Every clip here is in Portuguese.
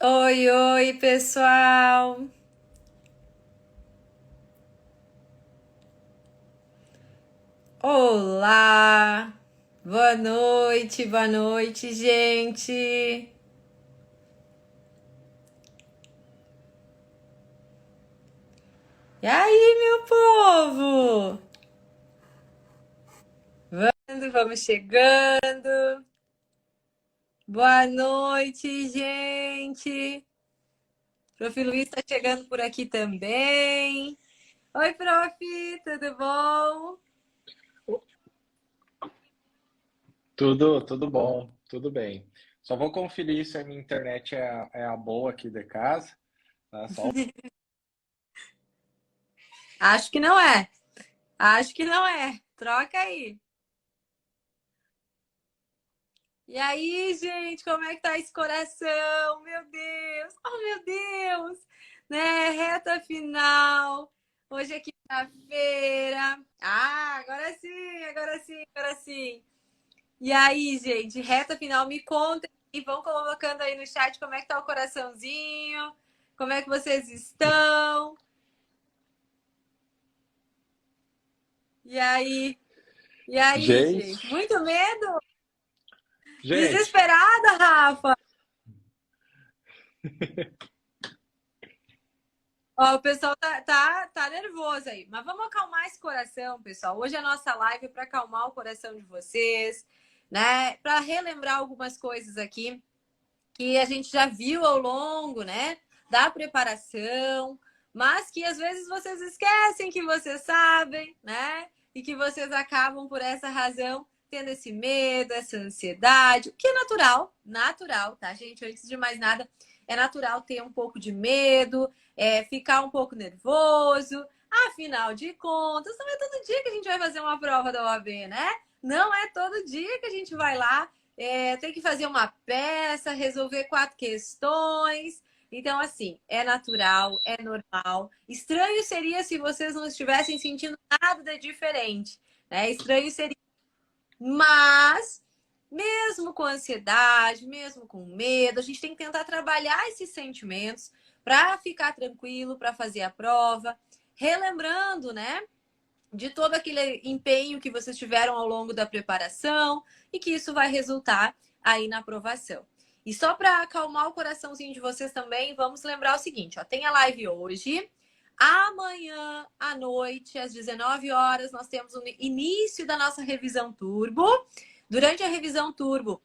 Oi, oi, pessoal. Olá. Boa noite, gente. E aí, meu povo? Vamos chegando. Boa noite, gente. Prof. Luiz está chegando por aqui também. Oi, prof, tudo bom? Tudo bom, tudo bem. Só vou conferir se a minha internet é a boa aqui de casa, tá? Acho que não é. Acho que não é. Troca aí. E aí, gente, como é que tá esse coração? Meu Deus! Oh, meu Deus! Né? Reta final. Hoje é quinta-feira. Ah, agora sim, agora sim, agora sim. E aí, gente, reta final, me contem e vão colocando aí no chat como é que tá o coraçãozinho, como é que vocês estão. E aí? E aí, Gente, gente? Muito medo? gente, Desesperada, Rafa? Ó, o pessoal tá nervoso aí, mas vamos acalmar esse coração, pessoal. Hoje a nossa live é para acalmar o coração de vocês, né? Para relembrar algumas coisas aqui que a gente já viu ao longo, né, da preparação, mas que às vezes vocês esquecem que vocês sabem, né? E que vocês acabam por essa razão tendo esse medo, essa ansiedade, o que é natural, tá, gente? Antes de mais nada, é natural ter um pouco de medo, ficar um pouco nervoso. Afinal de contas, não é todo dia que a gente vai fazer uma prova da OAB, né? Não é todo dia que a gente vai lá tem que fazer uma peça, resolver 4 questões. Então, assim, é natural, é normal. Estranho seria se vocês não estivessem sentindo nada de diferente, né? Estranho seria. Mas, mesmo com ansiedade, mesmo com medo, a gente tem que tentar trabalhar esses sentimentos para ficar tranquilo, para fazer a prova, relembrando, né? De todo aquele empenho que vocês tiveram ao longo da preparação e que isso vai resultar aí na aprovação. E só para acalmar o coraçãozinho de vocês também, vamos lembrar o seguinte, ó, tem a live hoje, amanhã à noite, às 19 horas, nós temos o início da nossa revisão turbo. Durante a revisão turbo,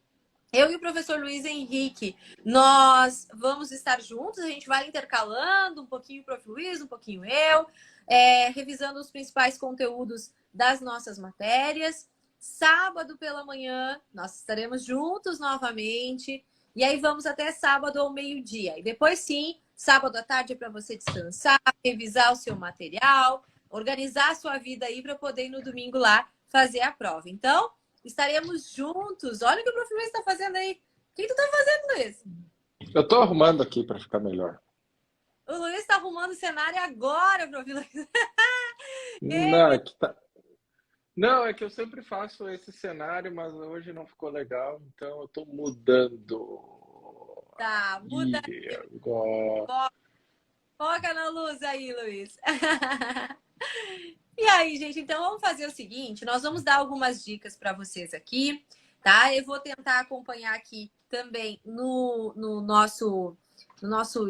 eu e o professor Luiz Henrique, nós vamos estar juntos, a gente vai intercalando um pouquinho o prof. Luiz, um pouquinho eu, revisando os principais conteúdos das nossas matérias. Sábado pela manhã, nós estaremos juntos novamente, e aí vamos até sábado ao meio-dia. E depois sim, sábado à tarde é para você descansar, revisar o seu material, organizar a sua vida aí para poder ir no domingo lá fazer a prova. Então, estaremos juntos. Olha o que o Prof. Luiz está fazendo aí. O que tu tá fazendo, Luiz? eu tô arrumando aqui para ficar melhor. O Luiz está arrumando o cenário agora, Prof. Luiz. Não, Ele é que tá... Não, é que eu sempre faço esse cenário, mas hoje não ficou legal, então eu tô mudando. tá, muda E aí. agora. Foca na luz aí, Luiz. E aí, gente, então vamos fazer o seguinte: nós vamos dar algumas dicas para vocês aqui, tá? Eu vou tentar acompanhar aqui também no nosso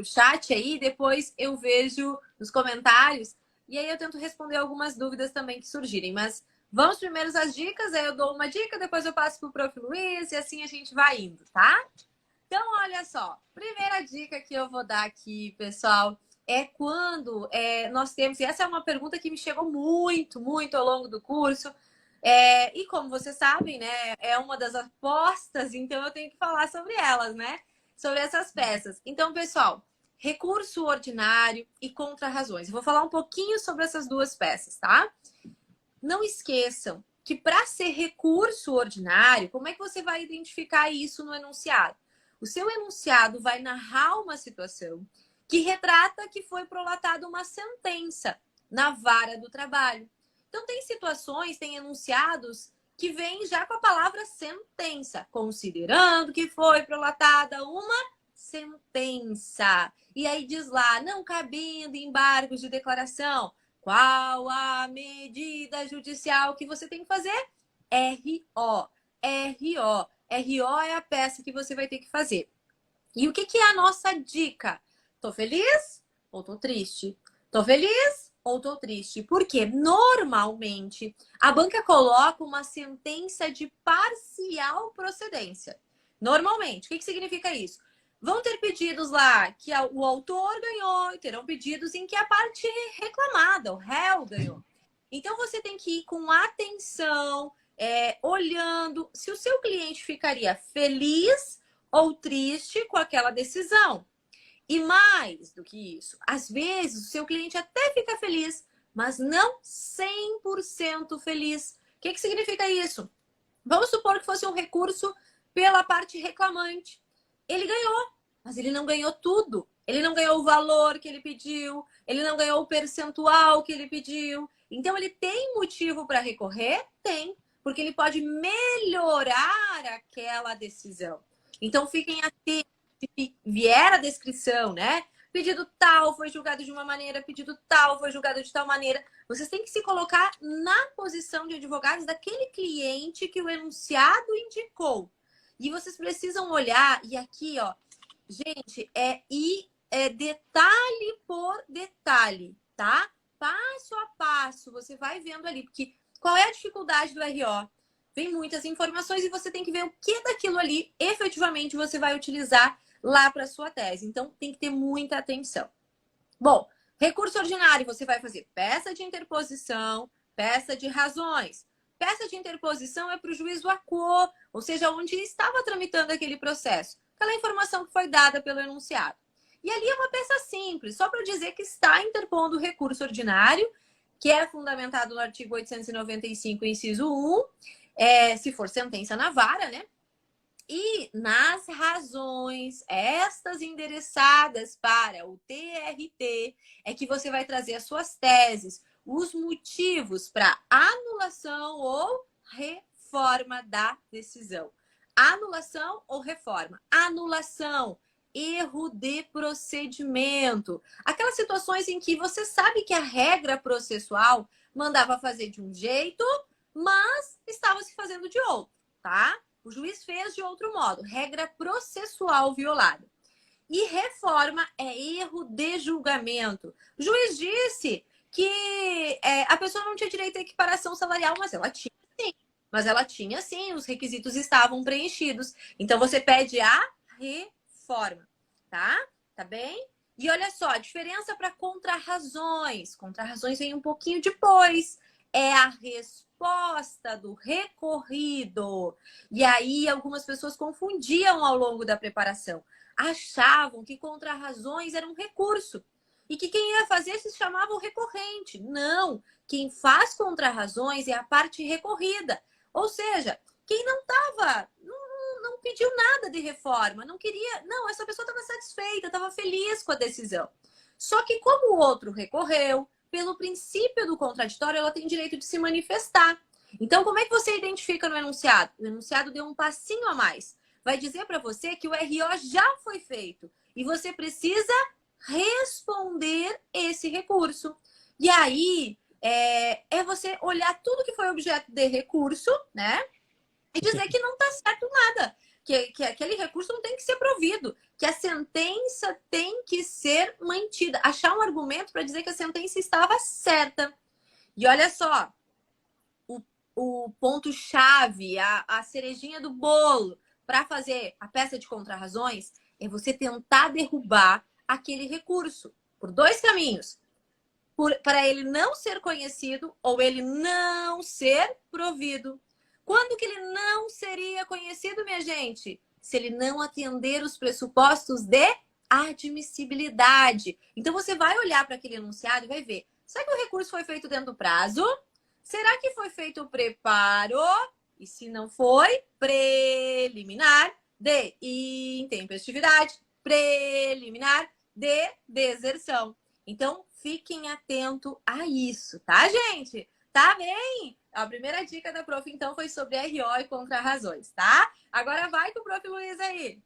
chat aí, depois eu vejo nos comentários e aí eu tento responder algumas dúvidas também que surgirem. Mas vamos primeiro às dicas, aí eu dou uma dica, depois eu passo para o Prof. Luiz e assim a gente vai indo, tá? Então, olha só, primeira dica que eu vou dar aqui, pessoal, é quando nós temos, e essa é uma pergunta que me chegou muito, muito ao longo do curso, e como vocês sabem, né, é uma das apostas, então eu tenho que falar sobre elas, né? Sobre essas peças. Então, pessoal, recurso ordinário e contrarrazões. Eu vou falar um pouquinho sobre essas duas peças, tá? Não esqueçam que para ser recurso ordinário, como é que você vai identificar isso no enunciado? O seu enunciado vai narrar uma situação que retrata que foi prolatada uma sentença na vara do trabalho. Então, tem situações, tem enunciados que vêm já com a palavra sentença, considerando que foi prolatada uma sentença. E aí diz lá, não cabendo embargos de declaração, qual a medida judicial que você tem que fazer? RO. RO. RO é a peça que você vai ter que fazer. E o que é a nossa dica? Tô feliz ou tô triste? Tô feliz ou tô triste? Porque normalmente a banca coloca uma sentença de parcial procedência. Normalmente. O que significa isso? Vão ter pedidos lá que o autor ganhou, e terão pedidos em que a parte reclamada, o réu, ganhou. Então você tem que ir com atenção, olhando se o seu cliente ficaria feliz ou triste com aquela decisão. E mais do que isso, às vezes o seu cliente até fica feliz, mas não 100% feliz. O que significa isso? Vamos supor que fosse um recurso pela parte reclamante. Ele ganhou, mas ele não ganhou tudo. Ele não ganhou o valor que ele pediu, ele não ganhou o percentual que ele pediu. Então, ele tem motivo para recorrer? Tem, porque ele pode melhorar aquela decisão. Então, fiquem atentos. Se vier a descrição, né? Pedido tal foi julgado de uma maneira, pedido tal foi julgado de tal maneira. Vocês têm que se colocar na posição de advogados daquele cliente que o enunciado indicou. E vocês precisam olhar, e aqui, ó, gente, é detalhe por detalhe, tá? Passo a passo, você vai vendo ali, porque qual é a dificuldade do RO? Vem muitas informações e você tem que ver o que daquilo ali efetivamente você vai utilizar lá para sua tese. Então, tem que ter muita atenção. Bom, recurso ordinário, você vai fazer peça de interposição, peça de razões. Peça de interposição é para o juiz do aquo, ou seja, onde estava tramitando aquele processo. Aquela informação que foi dada pelo enunciado. E ali é uma peça simples, só para dizer que está interpondo o recurso ordinário, que é fundamentado no artigo 895, inciso 1, se for sentença na vara, né? E nas razões, estas endereçadas para o TRT, é que você vai trazer as suas teses, os motivos para anulação ou reforma da decisão. Anulação ou reforma? Anulação, erro de procedimento. Aquelas situações em que você sabe que a regra processual mandava fazer de um jeito, mas estava se fazendo de outro, tá? O juiz fez de outro modo, regra processual violada. E reforma é erro de julgamento. O juiz disse que a pessoa não tinha direito à equiparação salarial, mas ela tinha sim. Mas ela tinha sim, os requisitos estavam preenchidos. Então você pede a reforma, tá? Tá bem? E olha só, a diferença para contrarrazões. Contrarrazões vem um pouquinho depois. É a resposta do recorrido. E aí algumas pessoas confundiam ao longo da preparação. Achavam que contrarrazões era um recurso. E que quem ia fazer se chamava o recorrente. Não, quem faz contrarrazões é a parte recorrida. Ou seja, quem não estava, não pediu nada de reforma, não queria. Não, essa pessoa estava satisfeita, estava feliz com a decisão. Só que como o outro recorreu, pelo princípio do contraditório, ela tem direito de se manifestar. Então, como é que você identifica no enunciado? O enunciado deu um passinho a mais. Vai dizer para você que o RO já foi feito e você precisa responder esse recurso. E aí, é você olhar tudo que foi objeto de recurso, né? E dizer que não está certo nada. Que aquele recurso não tem que ser provido, que a sentença tem que ser mantida. Achar um argumento para dizer que a sentença estava certa. E olha só, o ponto-chave, a cerejinha do bolo para fazer a peça de contrarrazões é você tentar derrubar aquele recurso por dois caminhos. Para ele não ser conhecido ou ele não ser provido. Quando que ele não seria conhecido, minha gente? Se ele não atender os pressupostos de admissibilidade. Então, você vai olhar para aquele enunciado e vai ver. Será que o recurso foi feito dentro do prazo? Será que foi feito o preparo? E se não foi, preliminar de intempestividade, preliminar de deserção. Então, fiquem atentos a isso, tá, gente? Tá bem? A primeira dica da prof, então, foi sobre RO e contrarrazões, tá? Agora vai com o prof. Luiz aí.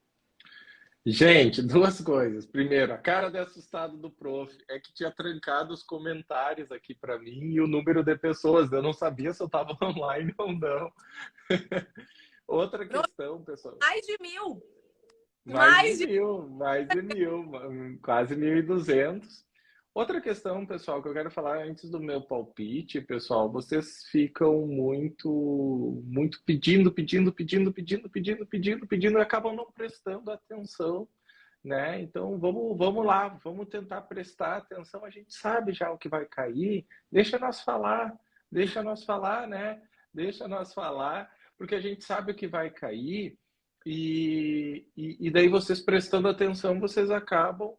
Gente, duas coisas. Primeiro, a cara de assustado do prof é que tinha trancado os comentários aqui para mim e o número de pessoas. Eu não sabia se eu estava online ou não. Outra Pro- questão, pessoal. Mais de 1.000. Mais de Mais de... 1.000, mais de 1.000, quase 1.200. Outra questão, pessoal, que eu quero falar antes do meu palpite, pessoal, vocês ficam muito pedindo e acabam não prestando atenção, né? Então vamos lá, vamos tentar prestar atenção. A gente sabe já o que vai cair. Deixa nós falar, né? Deixa nós falar, porque a gente sabe o que vai cair e daí vocês prestando atenção, vocês acabam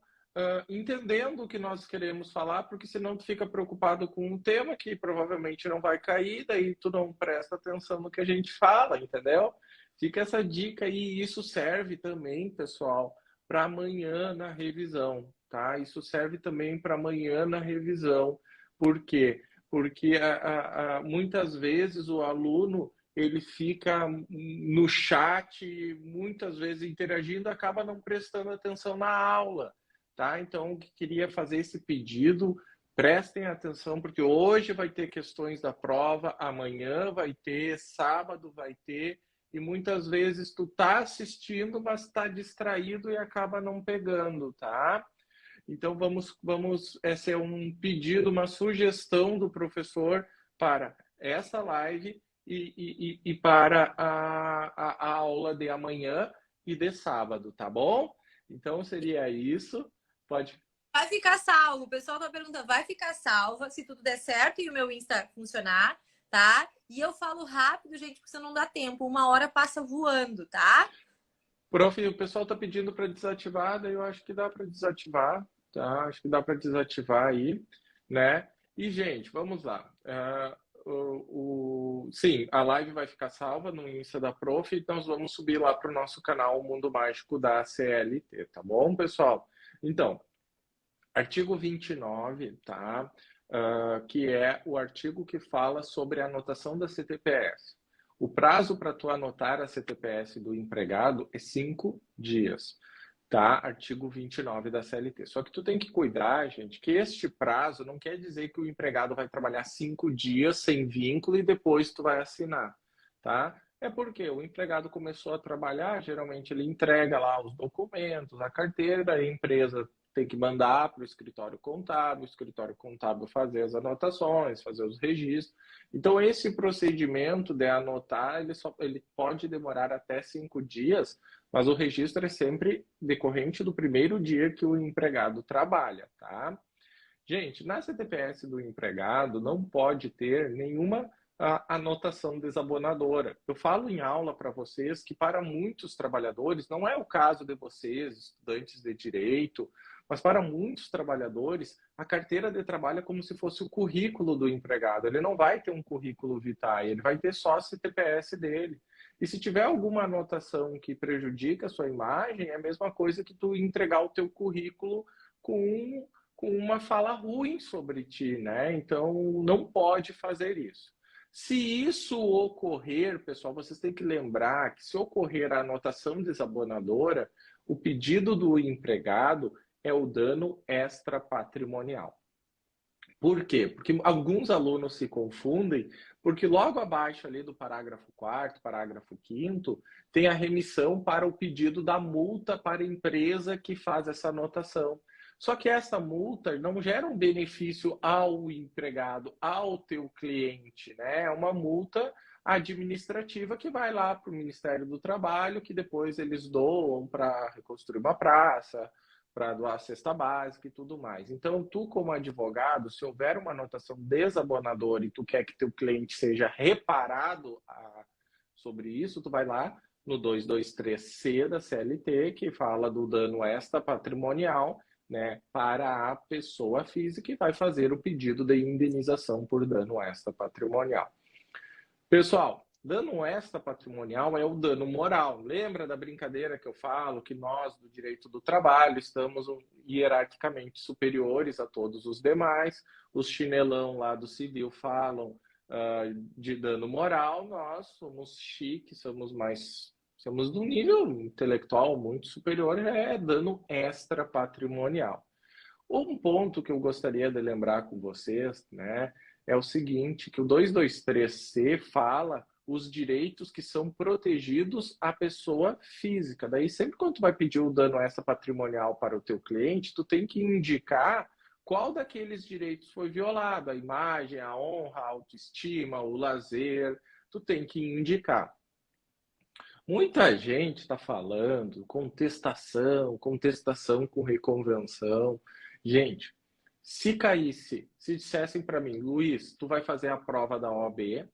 entendendo o que nós queremos falar, porque senão tu fica preocupado com um tema que provavelmente não vai cair, daí tu não presta atenção no que a gente fala, entendeu? Fica essa dica aí, e isso serve também, pessoal, para amanhã na revisão, tá? Isso serve também para amanhã na revisão. Por quê? Porque muitas vezes o aluno ele fica no chat, muitas vezes interagindo, acaba não prestando atenção na aula, tá? Então, queria fazer esse pedido, prestem atenção, porque hoje vai ter questões da prova, amanhã vai ter, sábado vai ter, e muitas vezes tu tá assistindo, mas tá distraído e acaba não pegando, tá? Então, esse é um pedido, uma sugestão do professor para essa live e para a aula de amanhã e de sábado, tá bom? Então, seria isso. Pode. Vai ficar salvo. O pessoal tá perguntando, vai ficar salva se tudo der certo e o meu Insta funcionar, tá? E eu falo rápido, gente, porque senão não dá tempo. 1 hora passa voando, tá? Prof, o pessoal está pedindo para desativar, daí eu acho que dá para desativar, tá? Acho que dá para desativar aí, né? E, gente, vamos lá. Sim, a live vai ficar salva no Insta da Prof, então nós vamos subir lá para o nosso canal o Mundo Mágico da CLT, tá bom, pessoal? Então, artigo 29, tá? Que é o artigo que fala sobre a anotação da CTPS. O prazo para tu anotar a CTPS do empregado é 5 dias, tá? Artigo 29 da CLT. Só que tu tem que cuidar, gente, que este prazo não quer dizer que o empregado vai trabalhar 5 dias sem vínculo e depois tu vai assinar, tá? É porque o empregado começou a trabalhar, geralmente ele entrega lá os documentos, a carteira, a empresa tem que mandar para o escritório contábil fazer as anotações, fazer os registros. Então, esse procedimento de anotar, ele pode demorar até 5 dias, mas o registro é sempre decorrente do primeiro dia que o empregado trabalha, tá? Gente, na CTPS do empregado não pode ter nenhuma anotação desabonadora. Eu falo em aula para vocês que para muitos trabalhadores, não é o caso de vocês, estudantes de direito, mas para muitos trabalhadores, a carteira de trabalho é como se fosse o currículo do empregado. Ele não vai ter um currículo vitae, ele vai ter só a CTPS dele. E se tiver alguma anotação que prejudica a sua imagem, é a mesma coisa que tu entregar o teu currículo com uma fala ruim sobre ti, né? Então, não pode fazer isso. Se isso ocorrer, pessoal, vocês têm que lembrar que se ocorrer a anotação desabonadora, o pedido do empregado é o dano extrapatrimonial. Por quê? Porque alguns alunos se confundem, porque logo abaixo ali do parágrafo 4º, parágrafo 5º, tem a remissão para o pedido da multa para a empresa que faz essa anotação. Só que essa multa não gera um benefício ao empregado, ao teu cliente, né? É uma multa administrativa que vai lá para o Ministério do Trabalho, que depois eles doam para reconstruir uma praça, para doar a cesta básica e tudo mais. Então, tu como advogado, se houver uma anotação desabonadora e tu quer que teu cliente seja reparado sobre isso, tu vai lá no 223C da CLT, que fala do dano extrapatrimonial, né, para a pessoa física e vai fazer o pedido de indenização por dano extrapatrimonial. Pessoal, dano extrapatrimonial é o dano moral. Lembra da brincadeira que eu falo que nós, do direito do trabalho, estamos hierarquicamente superiores a todos os demais? Os chinelão lá do civil falam de dano moral, nós somos chiques, somos mais Estamos num nível intelectual muito superior, é dano extrapatrimonial. Um ponto que eu gostaria de lembrar com vocês, né, é o seguinte, que o 223C fala os direitos que são protegidos à pessoa física. Daí, sempre quando tu vai pedir o dano extrapatrimonial para o teu cliente, tu tem que indicar qual daqueles direitos foi violado, a imagem, a honra, a autoestima, o lazer, tu tem que indicar. Muita gente está falando contestação, contestação com reconvenção. Gente, se caísse, se dissessem para mim, Luiz, tu vai fazer a prova da OAB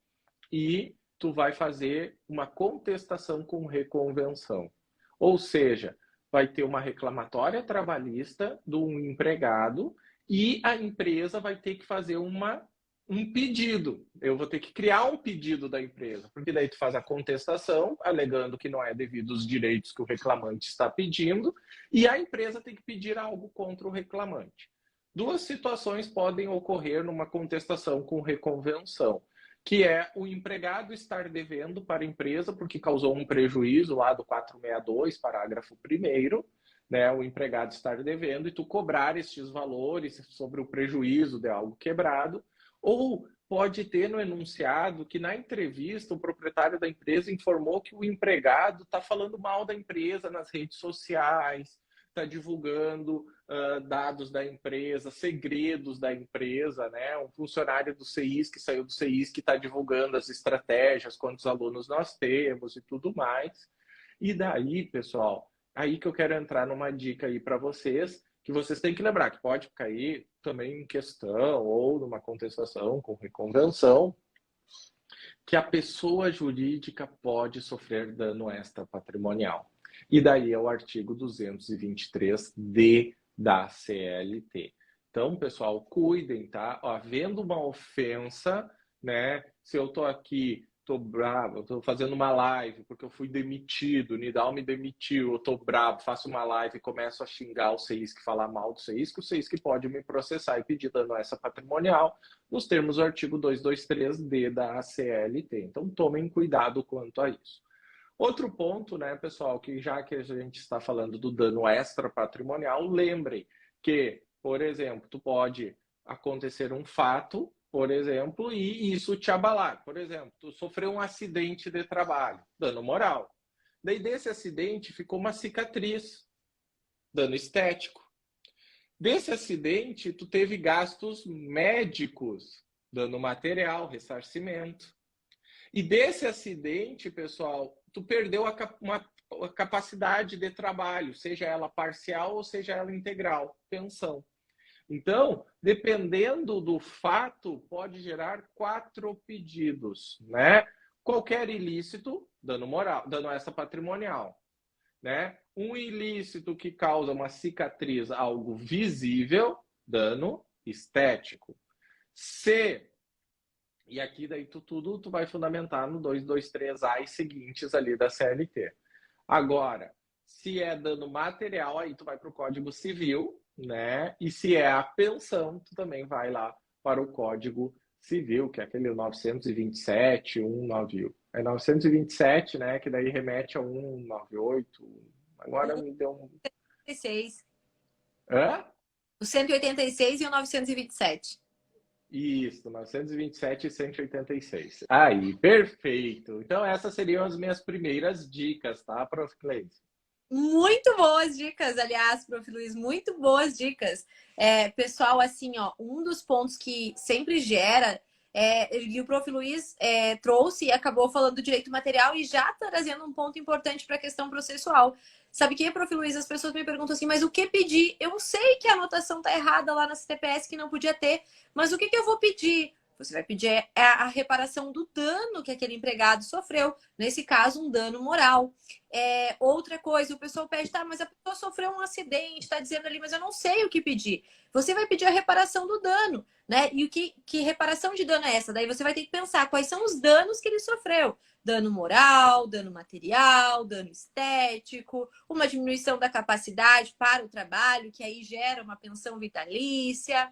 e tu vai fazer uma contestação com reconvenção. Ou seja, vai ter uma reclamatória trabalhista do empregado e a empresa vai ter que fazer um pedido. Eu vou ter que criar um pedido da empresa, porque daí tu faz a contestação, alegando que não é devido os direitos que o reclamante está pedindo, e a empresa tem que pedir algo contra o reclamante. Duas situações podem ocorrer numa contestação com reconvenção, que é o empregado estar devendo para a empresa porque causou um prejuízo lá do 462, parágrafo 1º, né, o empregado estar devendo e tu cobrar estes valores sobre o prejuízo de algo quebrado, ou pode ter no enunciado que na entrevista o proprietário da empresa informou que o empregado está falando mal da empresa nas redes sociais, está divulgando dados da empresa, segredos da empresa, né? Um funcionário do CEIS que saiu do CEIS que está divulgando as estratégias, quantos alunos nós temos e tudo mais. E daí, pessoal, aí que eu quero entrar numa dica aí para vocês, que vocês têm que lembrar que pode cair também em questão ou numa contestação com reconvenção, que a pessoa jurídica pode sofrer dano extrapatrimonial. E daí é o artigo 223D da CLT. Então, pessoal, cuidem, tá? Havendo uma ofensa, né? Se eu tô aqui, tô bravo, tô fazendo uma live porque eu fui demitido, o Nidal me demitiu, eu tô bravo, faço uma live e começo a xingar o CEISC, falar mal do CEISC, o CEISC pode me processar e pedir dano patrimonial nos termos do artigo 223D da CLT. Então, tomem cuidado quanto a isso. Outro ponto, né, pessoal, que já que a gente está falando do dano extrapatrimonial, lembrem que, por exemplo, tu pode acontecer um fato, por exemplo, e isso te abalar. Por exemplo, tu sofreu um acidente de trabalho, dano moral. Daí desse acidente ficou uma cicatriz, dano estético. Desse acidente, tu teve gastos médicos, dano material, ressarcimento. E desse acidente, pessoal, tu perdeu a capacidade de trabalho, seja ela parcial ou seja ela integral, pensão. Então, dependendo do fato, pode gerar 4 pedidos, né? Qualquer ilícito, dano moral, dano extrapatrimonial, né? Um ilícito que causa uma cicatriz, algo visível, dano estético. E aqui daí tu vai fundamentar no 223A e seguintes ali da CLT. Agora, se é dano material, aí tu vai para o Código Civil, né? E se é a pensão, tu também vai lá para o Código Civil, que é aquele 927, 191. É 927, né? Que daí remete a 198. Agora me deu um... 186. Hã? O 186 e o 927. Isso, 927 e 186. Aí, perfeito. Então, essas seriam as minhas primeiras dicas, tá, Prof. Cleide? Muito boas dicas, aliás, Prof. Luiz, muito boas dicas. Pessoal, assim, ó, um dos pontos que sempre gera, e o Prof. Luiz trouxe e acabou falando do direito material e já trazendo um ponto importante para a questão processual. Sabe o que, Prof. Luiz? As pessoas me perguntam assim, mas o que pedir? Eu sei que a anotação tá errada lá na CTPS, que não podia ter, mas o que eu vou pedir? Você vai pedir a reparação do dano que aquele empregado sofreu. Nesse caso, um dano moral. Outra coisa, o pessoal pede, tá, mas a pessoa sofreu um acidente, está dizendo ali, mas eu não sei o que pedir. Você vai pedir a reparação do dano, né? E que reparação de dano é essa? Daí você vai ter que pensar quais são os danos que ele sofreu. Dano moral, dano material, dano estético, uma diminuição da capacidade para o trabalho, que aí gera uma pensão vitalícia.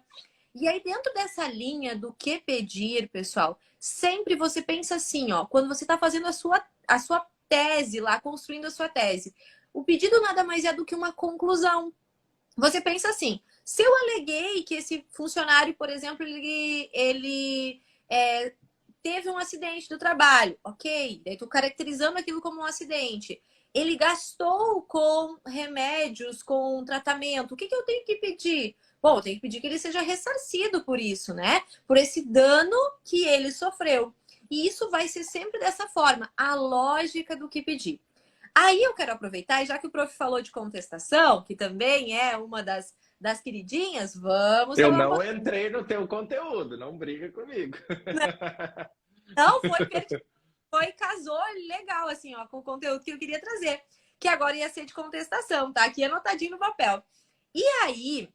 E aí, dentro dessa linha do que pedir, pessoal, sempre você pensa assim, ó, quando você está fazendo a sua tese lá, construindo a sua tese. O pedido nada mais é do que uma conclusão. Você pensa assim, se eu aleguei que esse funcionário, por exemplo, ele teve um acidente do trabalho, ok? Daí estou caracterizando aquilo como um acidente. Ele gastou com remédios, com tratamento. O que eu tenho que pedir? Bom, eu tenho que pedir que ele seja ressarcido por isso, né? Por esse dano que ele sofreu. E isso vai ser sempre dessa forma, a lógica do que pedir. Aí eu quero aproveitar, e já que o prof falou de contestação, que também é uma das queridinhas, vamos Eu falar um não pouquinho. entrei no teu conteúdo, não briga comigo. Não, casou legal, assim, ó, com o conteúdo que eu queria trazer, que agora ia ser de contestação, tá? Aqui anotadinho no papel. E aí,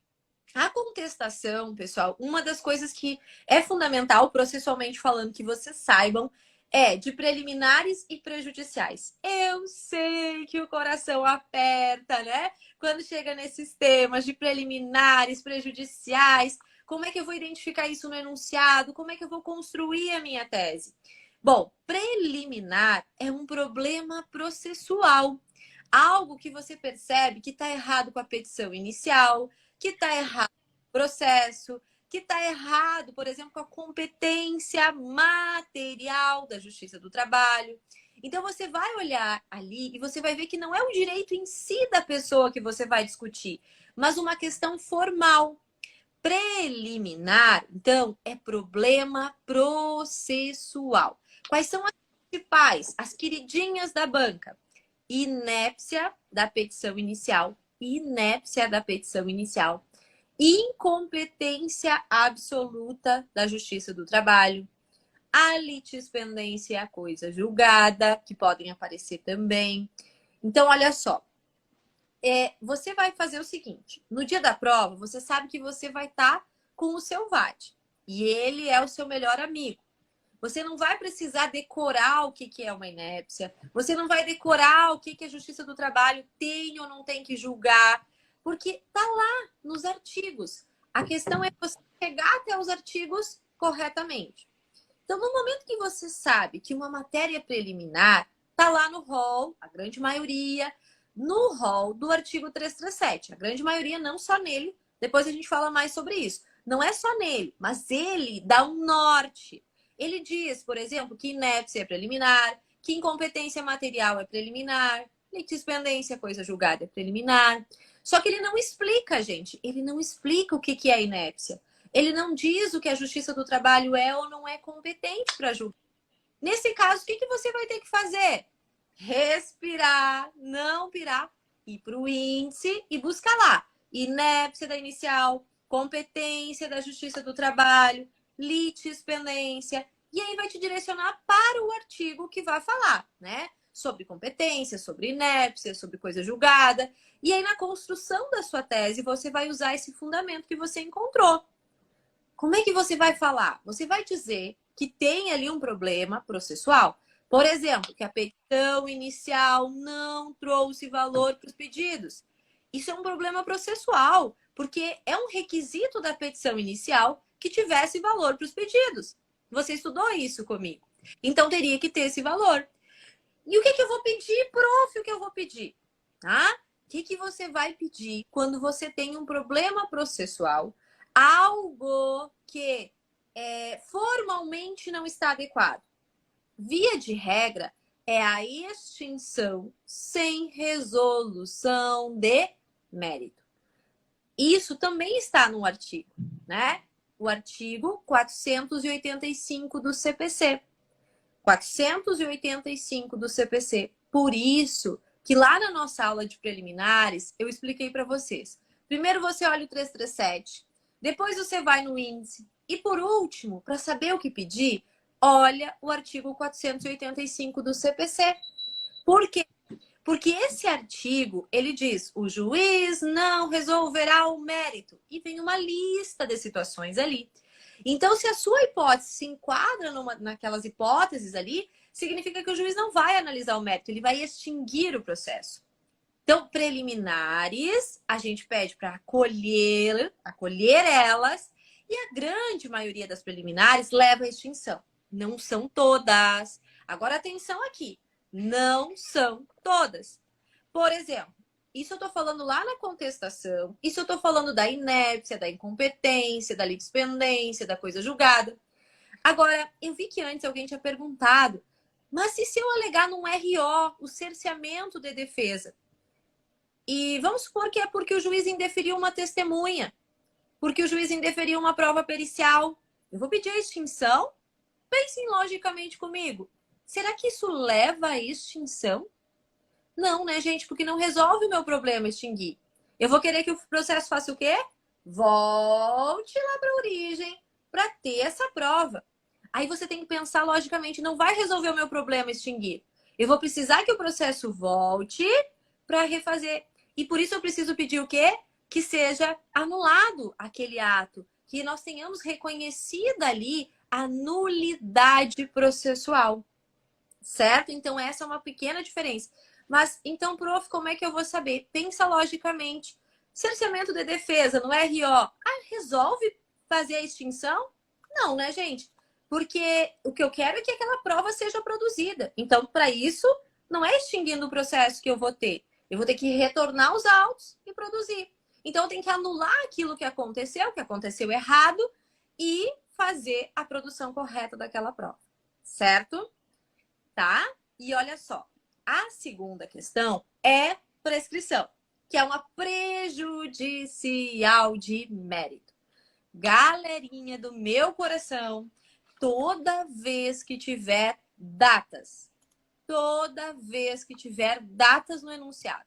a contestação, pessoal, uma das coisas que é fundamental, processualmente falando, que vocês saibam, é de preliminares e prejudiciais. Eu sei que o coração aperta, né? Quando chega nesses temas de preliminares, prejudiciais, como é que eu vou identificar isso no enunciado? Como é que eu vou construir a minha tese? Bom, preliminar é um problema processual. Algo que você percebe que está errado com a petição inicial, que está errado no processo, que está errado, por exemplo, com a competência material da Justiça do Trabalho. Então, você vai olhar ali e você vai ver que não é o direito em si da pessoa que você vai discutir, mas uma questão formal. Preliminar, então, é problema processual. Quais são as principais, as queridinhas da banca? Inépcia da petição inicial, inépcia da petição inicial, incompetência absoluta da Justiça do Trabalho, a litispendência e a coisa julgada, que podem aparecer também. Então, olha só, você vai fazer o seguinte, no dia da prova, você sabe que você vai estar com o seu VAT, e ele é o seu melhor amigo. Você não vai precisar decorar o que é uma inépcia. Você não vai decorar o que a Justiça do Trabalho tem ou não tem que julgar. Porque está lá nos artigos. A questão é você chegar até os artigos corretamente. Então, no momento que você sabe que uma matéria preliminar está lá no rol, a grande maioria, no rol do artigo 337. A grande maioria, não só nele. Depois a gente fala mais sobre isso. Não é só nele, mas ele dá um norte. Ele diz, por exemplo, que inépcia é preliminar, que incompetência material é preliminar, litispendência, coisa julgada, é preliminar. Só que ele não explica, gente. Ele não explica o que é inépcia. Ele não diz o que a Justiça do Trabalho é ou não é competente para julgar. Nesse caso, o que você vai ter que fazer? Respirar, não pirar, ir para o índice e buscar lá. Inépcia da inicial, competência da Justiça do Trabalho, litispendência, e aí vai te direcionar para o artigo que vai falar, né? Sobre competência, sobre inépcia, sobre coisa julgada. E aí, na construção da sua tese, você vai usar esse fundamento que você encontrou. Como é que você vai falar? Você vai dizer que tem ali um problema processual. Por exemplo, que a petição inicial não trouxe valor para os pedidos. Isso é um problema processual, porque é um requisito da petição inicial que tivesse valor para os pedidos. Você estudou isso comigo. Então, teria que ter esse valor. E o que eu vou pedir, prof? O que eu vou pedir? Tá? O que você vai pedir quando você tem um problema processual, algo que formalmente não está adequado? Via de regra, é a extinção sem resolução de mérito. Isso também está no artigo, né? O artigo 485 do CPC. 485 do CPC. Por isso que lá na nossa aula de preliminares, eu expliquei para vocês. Primeiro você olha o 337, depois você vai no índice e por último, para saber o que pedir, olha o artigo 485 do CPC. Por quê? Porque esse artigo, ele diz, o juiz não resolverá o mérito. E vem uma lista de situações ali. Então, se a sua hipótese se enquadra naquelas hipóteses ali, significa que o juiz não vai analisar o mérito, ele vai extinguir o processo. Então, preliminares, a gente pede para acolher elas, e a grande maioria das preliminares leva à extinção. Não são todas. Agora, atenção aqui. Não são todas. Por exemplo, isso eu estou falando lá na contestação, isso eu estou falando da inépcia, da incompetência, da litispendência, da coisa julgada. Agora, eu vi que antes alguém tinha perguntado, mas e se eu alegar num RO, o cerceamento de defesa? E vamos supor que é porque o juiz indeferiu uma testemunha, porque o juiz indeferiu uma prova pericial. Eu vou pedir a extinção? Pensem logicamente comigo. Será que isso leva à extinção? Não, né, gente? Porque não resolve o meu problema extinguir. Eu vou querer que o processo faça o quê? Volte lá para a origem para ter essa prova. Aí você tem que pensar logicamente, não vai resolver o meu problema extinguir. Eu vou precisar que o processo volte para refazer. E por isso eu preciso pedir o quê? Que seja anulado aquele ato, que nós tenhamos reconhecida ali a nulidade processual. Certo? Então essa é uma pequena diferença. Mas então, prof, como é que eu vou saber? Pensa logicamente. Cerceamento de defesa no RO, resolve fazer a extinção? Não, né, gente? Porque o que eu quero é que aquela prova seja produzida. Então, para isso, não é extinguindo o processo que eu vou ter. Eu vou ter que retornar os autos e produzir. Então, eu tenho que anular aquilo que aconteceu errado, e fazer a produção correta daquela prova. Certo? Tá? E olha só, a segunda questão é prescrição, que é uma prejudicial de mérito. Galerinha do meu coração, toda vez que tiver datas no enunciado,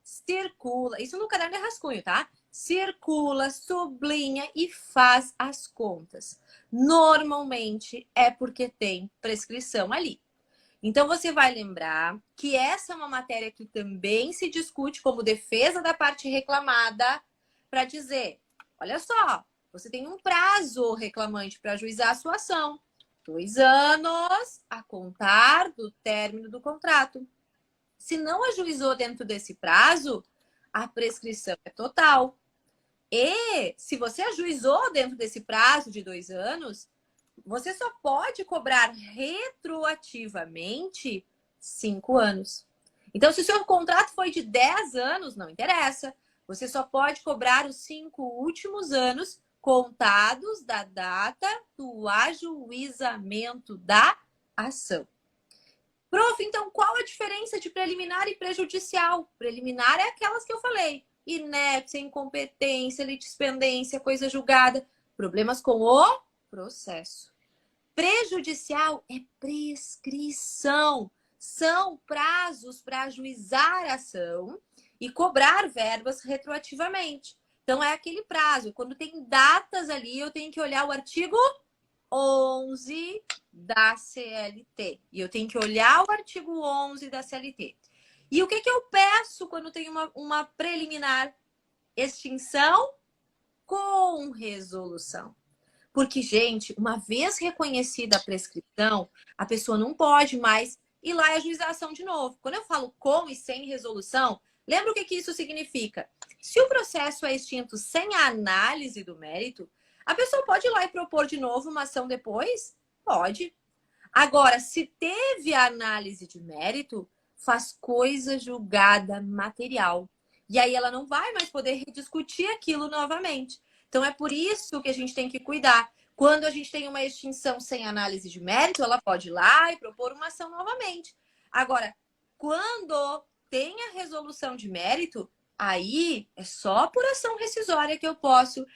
circula, isso no caderno de rascunho, tá? Circula, sublinha e faz as contas. Normalmente é porque tem prescrição ali. Então, você vai lembrar que essa é uma matéria que também se discute como defesa da parte reclamada, para dizer, olha só, você tem um prazo, reclamante, para ajuizar a sua ação. 2 anos a contar do término do contrato. Se não ajuizou dentro desse prazo, a prescrição é total. E se você ajuizou dentro desse prazo de 2 anos, você só pode cobrar retroativamente 5 anos. Então, se o seu contrato foi de 10 anos, não interessa. Você só pode cobrar os 5 últimos anos contados da data do ajuizamento da ação. Prof, então qual a diferença de preliminar e prejudicial? Preliminar é aquelas que eu falei. Inépcia, incompetência, litispendência, coisa julgada. Problemas com o processo. Prejudicial é prescrição. São prazos para ajuizar a ação e cobrar verbas retroativamente. Então, é aquele prazo. Quando tem datas ali, eu tenho que olhar o artigo 11 da CLT. E eu tenho que olhar o artigo 11 da CLT. E o que eu peço quando tem uma preliminar? Extinção com resolução. Porque, gente, uma vez reconhecida a prescrição, a pessoa não pode mais ir lá e ajuizar a ação de novo. Quando eu falo com e sem resolução, lembra o que isso significa? Se o processo é extinto sem a análise do mérito, a pessoa pode ir lá e propor de novo uma ação depois? Pode. Agora, se teve a análise de mérito, faz coisa julgada material. E aí ela não vai mais poder rediscutir aquilo novamente. Então é por isso que a gente tem que cuidar. Quando a gente tem uma extinção sem análise de mérito, ela pode ir lá e propor uma ação novamente. Agora, quando tem a resolução de mérito, aí é só por ação rescisória que eu posso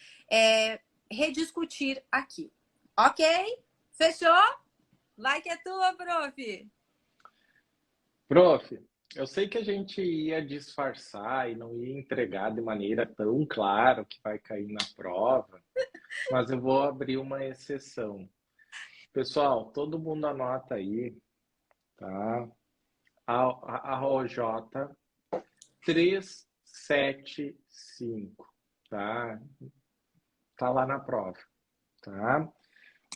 rediscutir aqui. Ok? Fechou? Vai que é tua, prof. Prof, eu sei que a gente ia disfarçar e não ia entregar de maneira tão clara que vai cair na prova, mas eu vou abrir uma exceção. Pessoal, todo mundo anota aí, tá? A OJ 375, tá? Tá lá na prova, tá?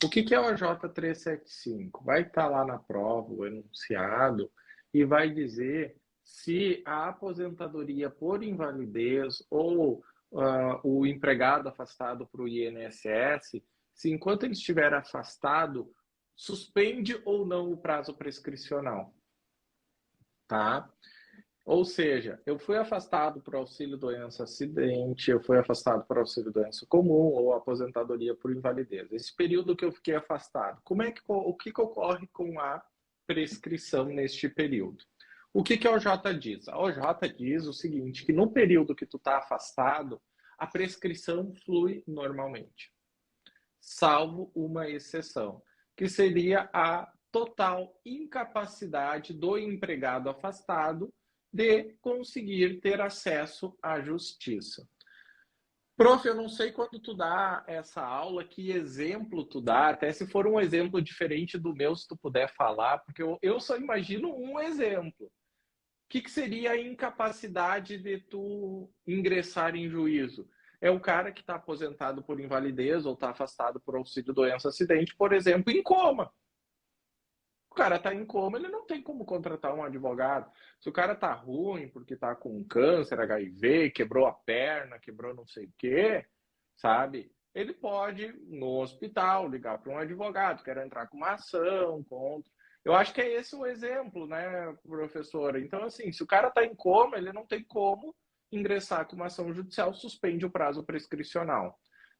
O que é a OJ 375? Vai estar lá na prova o enunciado e vai dizer se a aposentadoria por invalidez ou o empregado afastado para o INSS, se enquanto ele estiver afastado, suspende ou não o prazo prescricional. tá? Ou seja, eu fui afastado por auxílio doença acidente, eu fui afastado por auxílio doença comum ou aposentadoria por invalidez. Esse período que eu fiquei afastado, o que ocorre com a prescrição neste período? O que a OJ diz? A OJ diz o seguinte, que no período que tu está afastado, a prescrição flui normalmente, salvo uma exceção, que seria a total incapacidade do empregado afastado de conseguir ter acesso à justiça. Prof, eu não sei quando tu dá essa aula, que exemplo tu dá, até se for um exemplo diferente do meu, se tu puder falar, porque eu só imagino um exemplo. O que seria a incapacidade de tu ingressar em juízo? É o cara que está aposentado por invalidez ou está afastado por auxílio doença acidente, por exemplo, em coma. O cara está em coma, ele não tem como contratar um advogado. Se o cara está ruim porque está com câncer, HIV, quebrou a perna, quebrou não sei o quê, sabe? Ele pode, no hospital, ligar para um advogado, quer entrar com uma ação contra. Eu acho que é esse o exemplo, né, professora? Então, assim, se o cara está em coma, ele não tem como ingressar com uma ação judicial, suspende o prazo prescricional.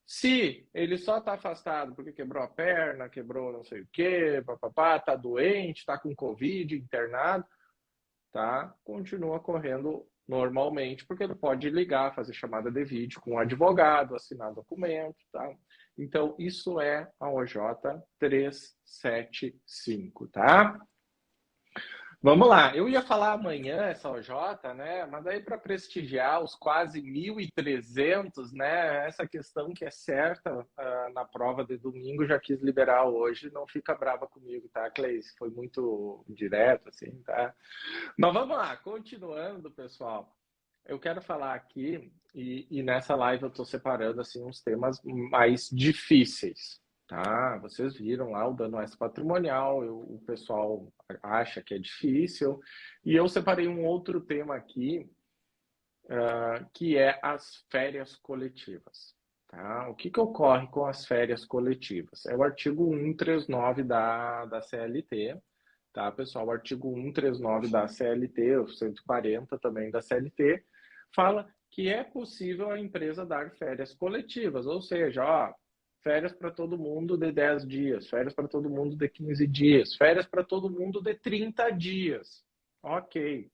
Se ele só está afastado porque quebrou a perna, quebrou não sei o quê, papapá, está doente, está com Covid, internado, tá? Continua correndo normalmente, porque ele pode ligar, fazer chamada de vídeo com o advogado, assinar documento, tá? Então, isso é a OJ 375, tá? Vamos lá, eu ia falar amanhã essa OJ, né? Mas daí para prestigiar os quase 1.300, né? Essa questão que é certa na prova de domingo, já quis liberar hoje. Não fica brava comigo, tá, Cleice? Foi muito direto, assim, tá? Mas vamos lá, continuando, pessoal. Eu quero falar aqui, e nessa live eu estou separando assim, uns temas mais difíceis, tá? Vocês viram lá o dano extra-patrimonial, o pessoal acha que é difícil, e eu separei um outro tema aqui, que é as férias coletivas. Tá? O que ocorre com as férias coletivas? É o artigo 139 da CLT, tá, pessoal? O artigo 139 da CLT, o 140 também da CLT, fala que é possível a empresa dar férias coletivas, ou seja, ó, férias para todo mundo de 10 dias, férias para todo mundo de 15 dias, férias para todo mundo de 30 dias. Ok.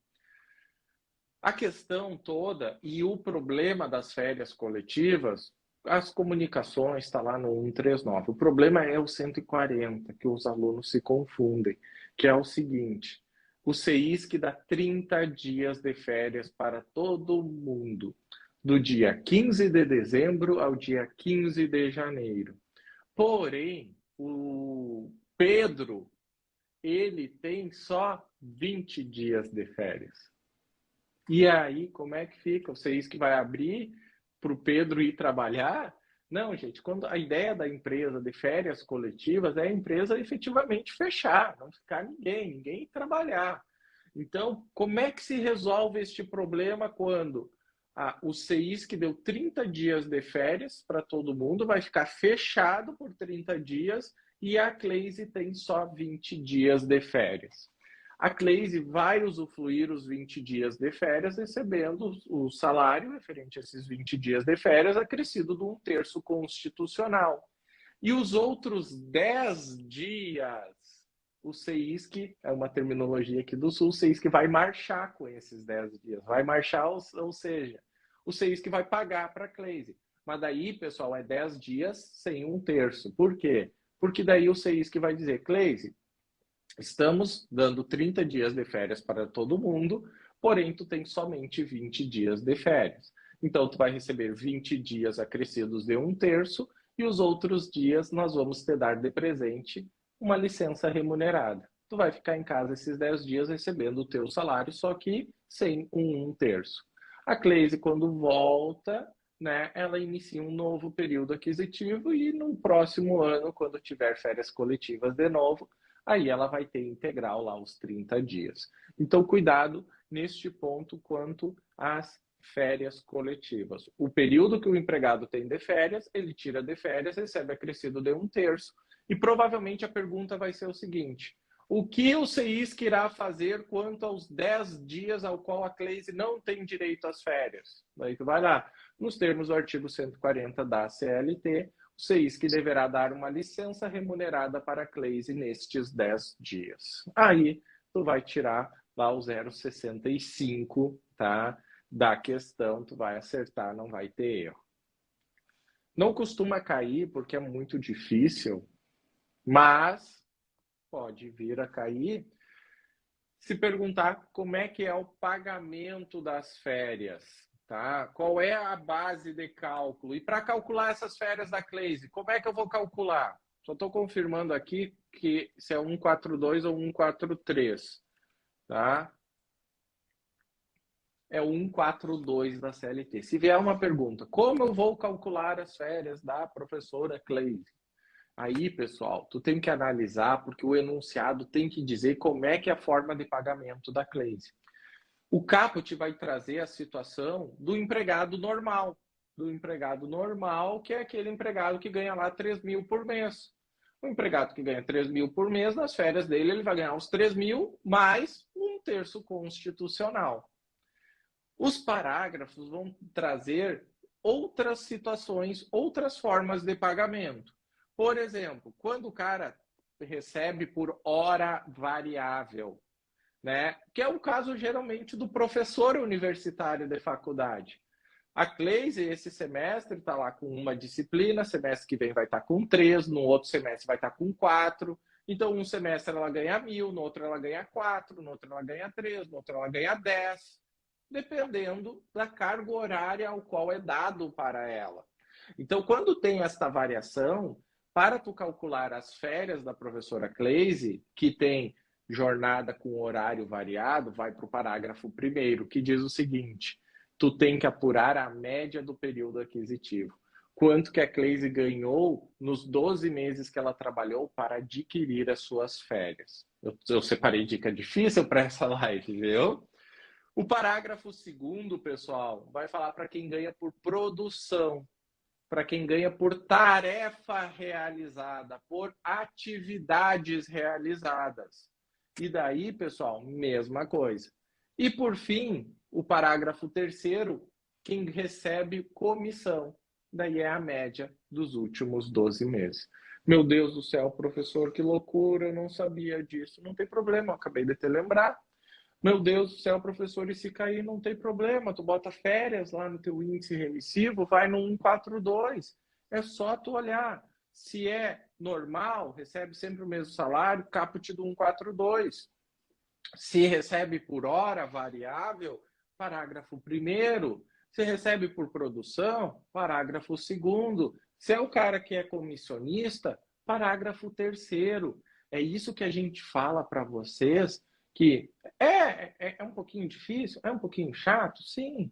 A questão toda e o problema das férias coletivas, as comunicações está lá no 139. O problema é o 140, que os alunos se confundem, que é o seguinte: o CEISC dá 30 dias de férias para todo mundo, do dia 15 de dezembro ao dia 15 de janeiro. Porém, o Pedro, ele tem só 20 dias de férias. E aí, como é que fica? Vocês que vai abrir para o Pedro ir trabalhar? Não, gente, quando a ideia da empresa de férias coletivas é a empresa efetivamente fechar, não ficar ninguém ir trabalhar. Então, como é que se resolve este problema quando o CEISC deu 30 dias de férias para todo mundo, vai ficar fechado por 30 dias e a Cleise tem só 20 dias de férias? A Cleise vai usufruir os 20 dias de férias recebendo o salário referente a esses 20 dias de férias acrescido de 1/3 constitucional. E os outros 10 dias, o CEISC, é uma terminologia aqui do Sul, o CEISC vai marchar com esses 10 dias. Vai marchar, ou seja, o CEISC vai pagar para a Cleise. Mas daí, pessoal, é 10 dias sem 1/3. Por quê? Porque daí o CEISC vai dizer, Cleise, estamos dando 30 dias de férias para todo mundo, porém tu tem somente 20 dias de férias. Então tu vai receber 20 dias acrescidos de 1/3 e os outros dias nós vamos te dar de presente uma licença remunerada. Tu vai ficar em casa esses 10 dias recebendo o teu salário, só que sem 1/3. A Cleise, quando volta, né, ela inicia um novo período aquisitivo e no próximo ano, quando tiver férias coletivas de novo, aí ela vai ter integral lá os 30 dias. Então, cuidado neste ponto quanto às férias coletivas. O período que o empregado tem de férias, ele tira de férias, recebe acrescido de 1/3. E provavelmente a pergunta vai ser o seguinte: O que o CEISC irá fazer quanto aos 10 dias ao qual a Cleise não tem direito às férias? Daí tu vai lá, nos termos do artigo 140 da CLT, o CEISC deverá dar uma licença remunerada para a Cleise nestes 10 dias. Aí tu vai tirar lá o 0,65, tá? Da questão, tu vai acertar, não vai ter erro. Não costuma cair porque é muito difícil, mas pode vir a cair se perguntar como é que é o pagamento das férias, tá? Qual é a base de cálculo? E para calcular essas férias da Cleise, como é que eu vou calcular? Só estou confirmando aqui que se é 142 ou 143, tá? É o 142 da CLT. Se vier uma pergunta, como eu vou calcular as férias da professora Cleise? Aí, pessoal, tu tem que analisar, porque o enunciado tem que dizer como é que é a forma de pagamento da Cleise. O caput vai trazer a situação do empregado normal. Do empregado normal, que é aquele empregado que ganha lá 3 mil por mês. O empregado que ganha 3 mil por mês, nas férias dele, ele vai ganhar uns 3 mil mais um terço constitucional. Os parágrafos vão trazer outras situações, outras formas de pagamento. Por exemplo, quando o cara recebe por hora variável, né? Que é o caso geralmente do professor universitário de faculdade. A Cleise, esse semestre, está lá com uma disciplina, semestre que vem vai estar com 3, no outro semestre vai estar com 4. Então, um semestre ela ganha 1.000, no outro ela ganha 4, no outro ela ganha 3, no outro ela ganha 10, dependendo da carga horária ao qual é dado para ela. Então, quando tem esta variação, para tu calcular as férias da professora Cleise, que tem jornada com horário variado, vai para o parágrafo 1º, que diz o seguinte: tu tem que apurar a média do período aquisitivo. Quanto que a Cleise ganhou nos 12 meses que ela trabalhou para adquirir as suas férias. Eu separei dica difícil para essa live, viu? O parágrafo 2º, pessoal, vai falar para quem ganha por produção, para quem ganha por tarefa realizada, por atividades realizadas. E daí, pessoal, mesma coisa. E por fim, o parágrafo 3º, quem recebe comissão. Daí é a média dos últimos 12 meses. Meu Deus do céu, professor, que loucura, eu não sabia disso. Não tem problema, eu acabei de te lembrar. Meu Deus do céu, professor, e se cair não tem problema, tu bota férias lá no teu índice remissivo, vai no 142. É só tu olhar. Se é normal, recebe sempre o mesmo salário, caput do 142. Se recebe por hora variável, parágrafo 1º. Se recebe por produção, parágrafo 2º. Se é o cara que é comissionista, parágrafo 3º. É isso que a gente fala para vocês, que é um pouquinho difícil, é um pouquinho chato, sim.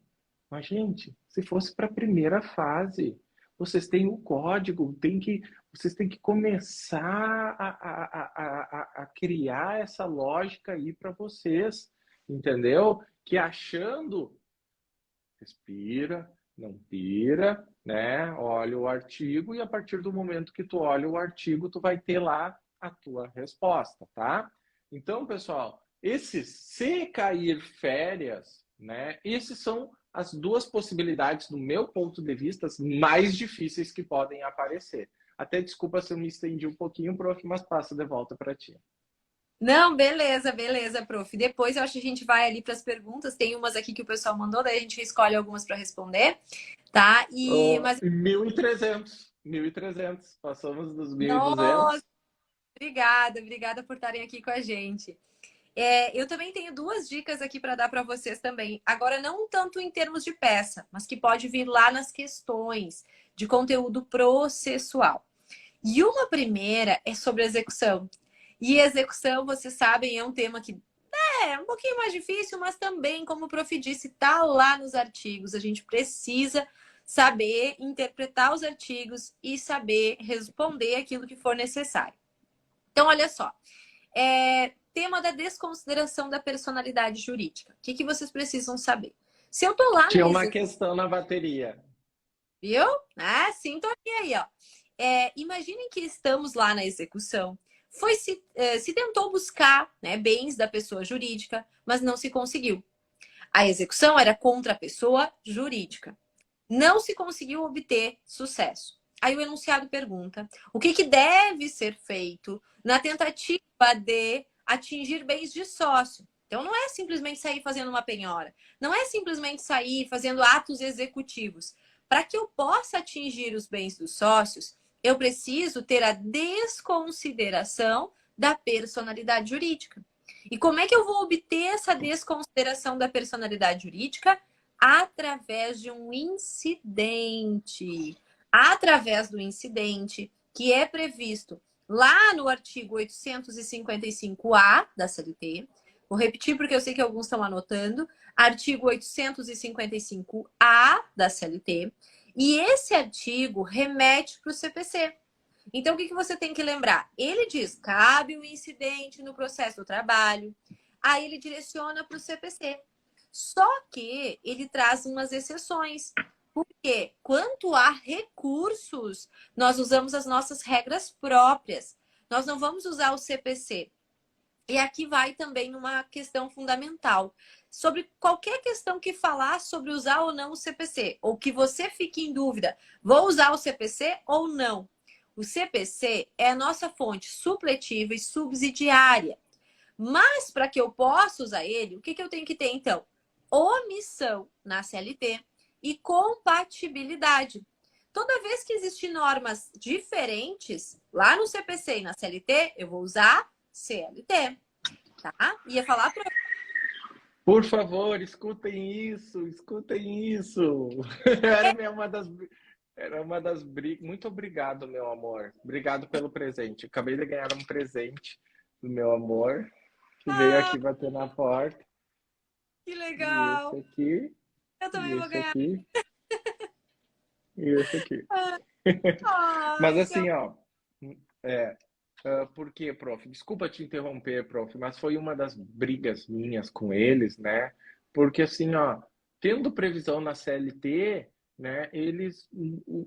Mas, gente, se fosse para a primeira fase, vocês têm o código, vocês têm que começar a criar essa lógica aí para vocês, entendeu? Que achando, respira, não pira, né? Olha o artigo e a partir do momento que tu olha o artigo, tu vai ter lá a tua resposta, tá? Então, pessoal, se cair férias, né? Esses são as duas possibilidades, do meu ponto de vista, mais difíceis que podem aparecer. Até desculpa se eu me estendi um pouquinho, prof, mas passo de volta para ti. Não, beleza, beleza, prof. Depois eu acho que a gente vai ali para as perguntas. Tem umas aqui que o pessoal mandou, daí a gente escolhe algumas para responder, tá? Mas 1.300, passamos dos 1.200. Nossa, obrigada por estarem aqui com a gente. Eu também tenho duas dicas aqui para dar para vocês também. Agora, não tanto em termos de peça, mas que pode vir lá nas questões de conteúdo processual. E uma primeira é sobre execução. E execução, vocês sabem, é um tema que é um pouquinho mais difícil, mas também, como o prof disse, está lá nos artigos. A gente precisa saber interpretar os artigos e saber responder aquilo que for necessário. Então, olha só. Tema da desconsideração da personalidade jurídica. O que vocês precisam saber? Se eu tô lá Tinha uma questão na bateria. Viu? Ah, sintonia aí, ó. Imaginem que estamos lá na execução. Se tentou buscar, né, bens da pessoa jurídica, mas não se conseguiu. A execução era contra a pessoa jurídica. Não se conseguiu obter sucesso. Aí o enunciado pergunta: o que deve ser feito na tentativa de atingir bens de sócio? Então, não é simplesmente sair fazendo uma penhora. Não é simplesmente sair fazendo atos executivos. Para que eu possa atingir os bens dos sócios, eu preciso ter a desconsideração da personalidade jurídica. E como é que eu vou obter essa desconsideração da personalidade jurídica? Através de um incidente. Através do incidente que é previsto lá no artigo 855-A da CLT. Vou repetir porque eu sei que alguns estão anotando. Artigo 855-A da CLT. E esse artigo remete para o CPC. Então, o que você tem que lembrar? Ele diz, cabe o incidente no processo do trabalho. Aí ele direciona para o CPC. Só que ele traz umas exceções. Porque quanto a recursos, nós usamos as nossas regras próprias. Nós não vamos usar o CPC. E aqui vai também uma questão fundamental. Sobre qualquer questão que falar sobre usar ou não o CPC, ou que você fique em dúvida, vou usar o CPC ou não? O CPC é a nossa fonte supletiva e subsidiária. Mas para que eu possa usar ele, o que eu tenho que ter então? Omissão na CLT e compatibilidade. Toda vez que existem normas diferentes, lá no CPC e na CLT, eu vou usar CLT, tá? Ia falar para... Por favor, escutem isso, escutem isso. Era uma das brigas. Muito obrigado, meu amor. Obrigado pelo presente. Acabei de ganhar um presente do meu amor, que veio aqui bater na porta. Que E esse legal! aqui, Eu também e vou esse ganhar. aqui, e esse aqui. Mas Ai, que assim, ó, é, por quê, prof? Desculpa te interromper, prof, mas foi uma das brigas minhas com eles, né? Porque assim, ó, tendo previsão na CLT, né,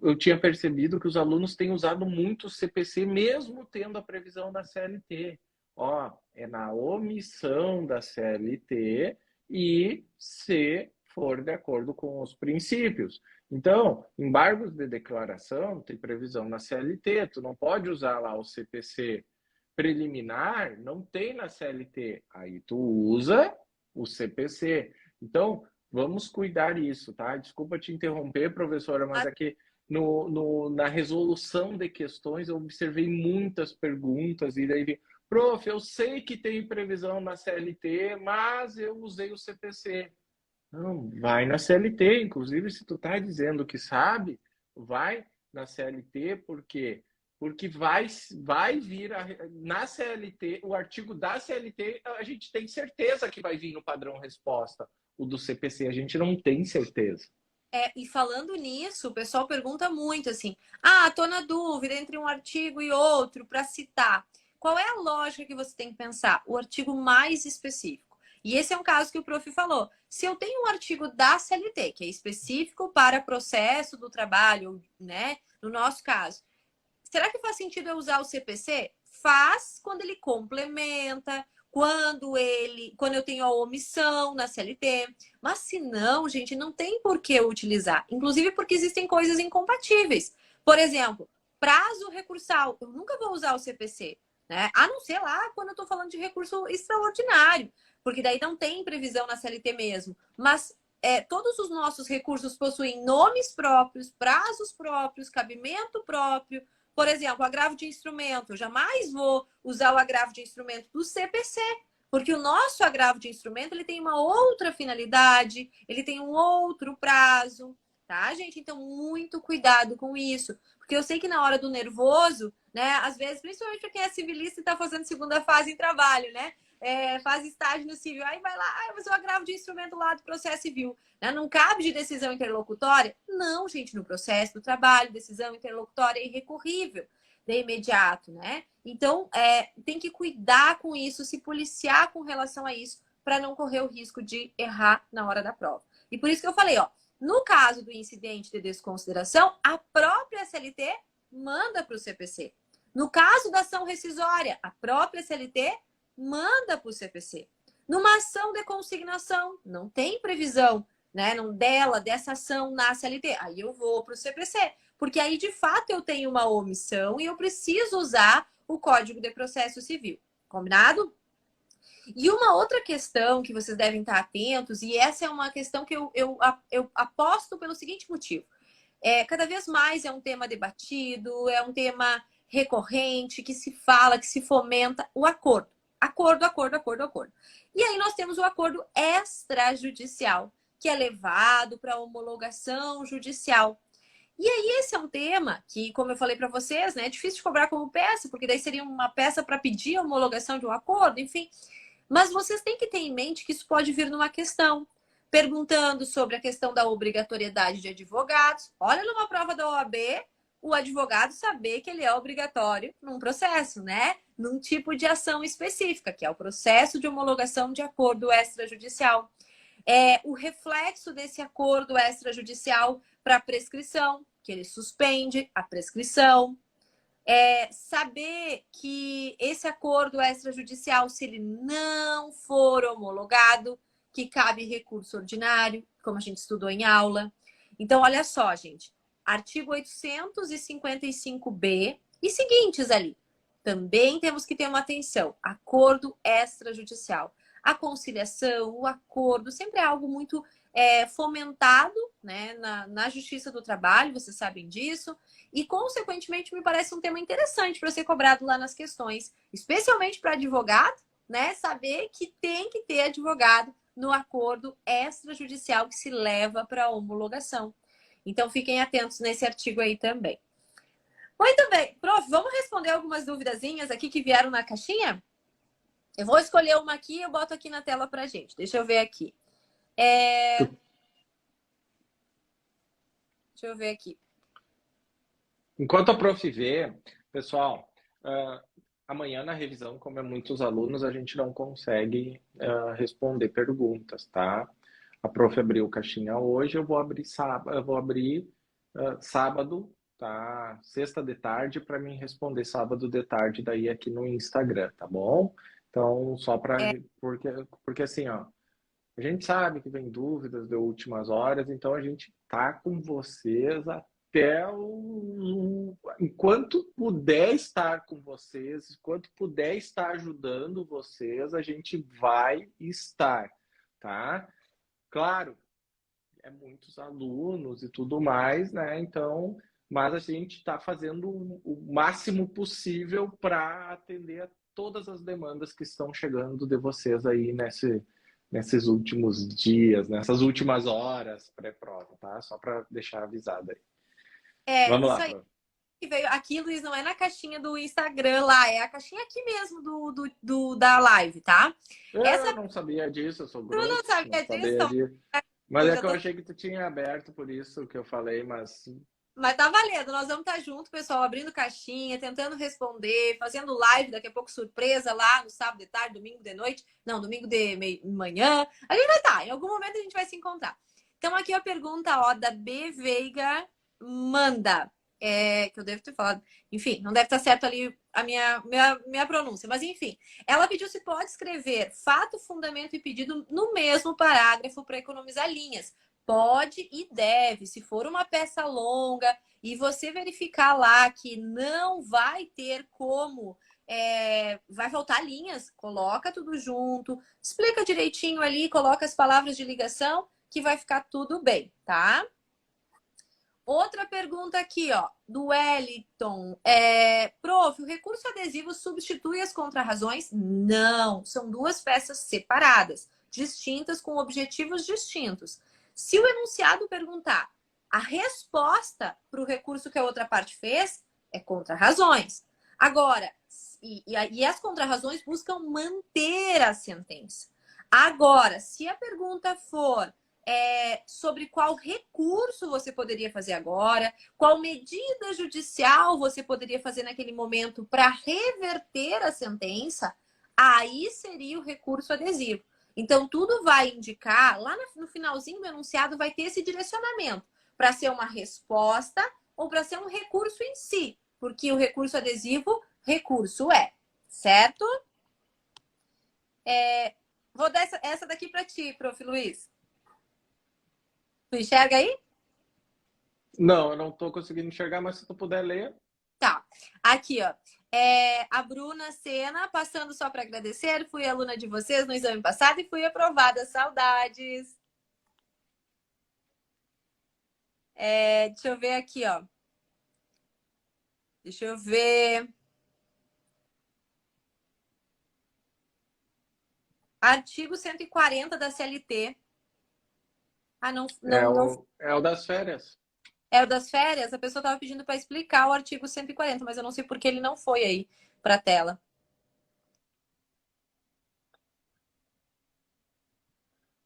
eu tinha percebido que os alunos têm usado muito o CPC, mesmo tendo a previsão da CLT. Ó, é na omissão da CLT e se for de acordo com os princípios. Então, embargos de declaração tem previsão na CLT, tu não pode usar lá o CPC preliminar, não tem na CLT. Aí tu usa o CPC. Então, vamos cuidar isso, tá? Desculpa te interromper, professora, mas aqui na resolução de questões eu observei muitas perguntas e daí, prof, eu sei que tem previsão na CLT, mas eu usei o CPC. Não, vai na CLT, inclusive se tu tá dizendo que sabe, vai na CLT, porque vai vir na CLT, o artigo da CLT, a gente tem certeza que vai vir no padrão resposta. O do CPC a gente não tem certeza. E falando nisso, o pessoal pergunta muito assim: tô na dúvida entre um artigo e outro para citar. Qual é a lógica que você tem que pensar? O artigo mais específico. E esse é um caso que o prof falou. Se eu tenho um artigo da CLT, que é específico para processo do trabalho, né? No nosso caso, será que faz sentido eu usar o CPC? Faz quando ele complementa, quando eu tenho a omissão na CLT. Mas se não, gente, não tem por que eu utilizar. Inclusive porque existem coisas incompatíveis. Por exemplo, prazo recursal. Eu nunca vou usar o CPC, né? A não ser lá quando eu estou falando de recurso extraordinário, porque daí não tem previsão na CLT mesmo. Mas todos os nossos recursos possuem nomes próprios, prazos próprios, cabimento próprio. Por exemplo, agravo de instrumento. Eu jamais vou usar o agravo de instrumento do CPC, porque o nosso agravo de instrumento ele tem uma outra finalidade, ele tem um outro prazo, tá, gente? Então, muito cuidado com isso. Porque eu sei que na hora do nervoso, né, às vezes, principalmente para quem é civilista e está fazendo segunda fase em trabalho, né? Faz estágio no civil, aí vai lá, mas eu agravo de instrumento lá do processo civil. Né? Não cabe de decisão interlocutória? Não, gente, no processo do trabalho, decisão interlocutória é irrecorrível de imediato, né? Então, tem que cuidar com isso, se policiar com relação a isso, para não correr o risco de errar na hora da prova. E por isso que eu falei, ó, no caso do incidente de desconsideração, a própria CLT manda para o CPC. No caso da ação rescisória, a própria CLT manda para o CPC. Numa ação de consignação, não tem previsão, né, não dessa ação na CLT. Aí eu vou para o CPC, porque aí de fato eu tenho uma omissão e eu preciso usar o Código de Processo Civil. Combinado? E uma outra questão que vocês devem estar atentos, e essa é uma questão que eu aposto pelo seguinte motivo. Cada vez mais é um tema debatido, é um tema recorrente, que se fala, que se fomenta o acordo. Acordo, acordo, acordo, acordo. E aí nós temos o acordo extrajudicial, que é levado para homologação judicial. E aí esse é um tema que, como eu falei para vocês, né, é difícil de cobrar como peça, porque daí seria uma peça para pedir a homologação de um acordo, enfim. Mas vocês têm que ter em mente que isso pode vir numa questão, perguntando sobre a questão da obrigatoriedade de advogados. Olha numa prova da OAB, o advogado saber que ele é obrigatório num processo, né? Num tipo de ação específica, que é o processo de homologação de acordo extrajudicial. O reflexo desse acordo extrajudicial para a prescrição, que ele suspende a prescrição. Saber que esse acordo extrajudicial, se ele não for homologado, que cabe recurso ordinário, como a gente estudou em aula. Então, olha só, gente. Artigo 855b e seguintes ali. Também temos que ter uma atenção. Acordo extrajudicial. A conciliação, o acordo, sempre é algo muito fomentado, né, na Justiça do Trabalho, vocês sabem disso. E, consequentemente, me parece um tema interessante para ser cobrado lá nas questões, especialmente para advogado, né? Saber que tem que ter advogado no acordo extrajudicial que se leva para a homologação. Então, fiquem atentos nesse artigo aí também. Muito bem. Prof, vamos responder algumas duvidazinhas aqui que vieram na caixinha? Eu vou escolher uma aqui e eu boto aqui na tela para gente. Deixa eu ver aqui. Deixa eu ver aqui. Enquanto a prof vê, pessoal, amanhã na revisão, como é muitos alunos, a gente não consegue responder perguntas, tá? A prof abriu caixinha hoje, eu vou abrir sábado, tá? Sexta de tarde, para mim responder sábado de tarde daí aqui no Instagram, tá bom? Então, só para... Porque assim, ó, a gente sabe que vem dúvidas de últimas horas, então a gente tá com vocês até enquanto puder estar com vocês, enquanto puder estar ajudando vocês, a gente vai estar, tá? Claro, muitos alunos e tudo mais, né? Então, mas a gente está fazendo o máximo possível para atender a todas as demandas que estão chegando de vocês aí nesses últimos dias, nessas últimas horas pré-prova, tá? Só para deixar avisado aí. Vamos Isso lá. aí. Veio aqui, Luiz, não é na caixinha do Instagram lá, é a caixinha aqui mesmo da live, tá? Eu não sabia disso, eu sou grosso. Tu não sabia disso? Mas é que eu achei que tu tinha aberto, por isso que eu falei, mas tá valendo, nós vamos estar junto, pessoal, abrindo caixinha, tentando responder, fazendo live, daqui a pouco surpresa lá no sábado de tarde, domingo de noite, não, domingo de manhã. A gente vai estar, em algum momento a gente vai se encontrar. Então aqui a pergunta, ó, da B. Veiga Manda. Que eu devo ter falado, enfim, não deve estar certo ali a minha pronúncia, mas enfim, ela pediu se pode escrever fato, fundamento e pedido no mesmo parágrafo para economizar linhas. Pode e deve, se for uma peça longa e você verificar lá que não vai ter como, vai faltar linhas, coloca tudo junto, explica direitinho ali, coloca as palavras de ligação que vai ficar tudo bem, tá? Outra pergunta aqui, ó, do Wellington. Prof, o recurso adesivo substitui as contrarrazões? Não, são duas peças separadas, distintas, com objetivos distintos. Se o enunciado perguntar a resposta para o recurso que a outra parte fez, é contrarrazões. Agora, e as contrarrazões buscam manter a sentença. Agora, se a pergunta for sobre qual recurso você poderia fazer agora, qual medida judicial você poderia fazer naquele momento para reverter a sentença, aí seria o recurso adesivo. Então, tudo vai indicar, lá no finalzinho do enunciado vai ter esse direcionamento para ser uma resposta ou para ser um recurso em si, porque o recurso adesivo recurso é, certo? Vou dar essa daqui para ti, prof. Luiz. Tu enxerga aí? Não, eu não estou conseguindo enxergar, mas se tu puder ler. Tá. Aqui, ó. A Bruna Sena, passando só para agradecer. Fui aluna de vocês no exame passado e fui aprovada. Saudades. Deixa eu ver aqui, ó. Deixa eu ver. Artigo 140 da CLT. Ah, não, não. É o das férias. É o das férias? A pessoa estava pedindo para explicar o artigo 140, mas eu não sei por que ele não foi aí para a tela.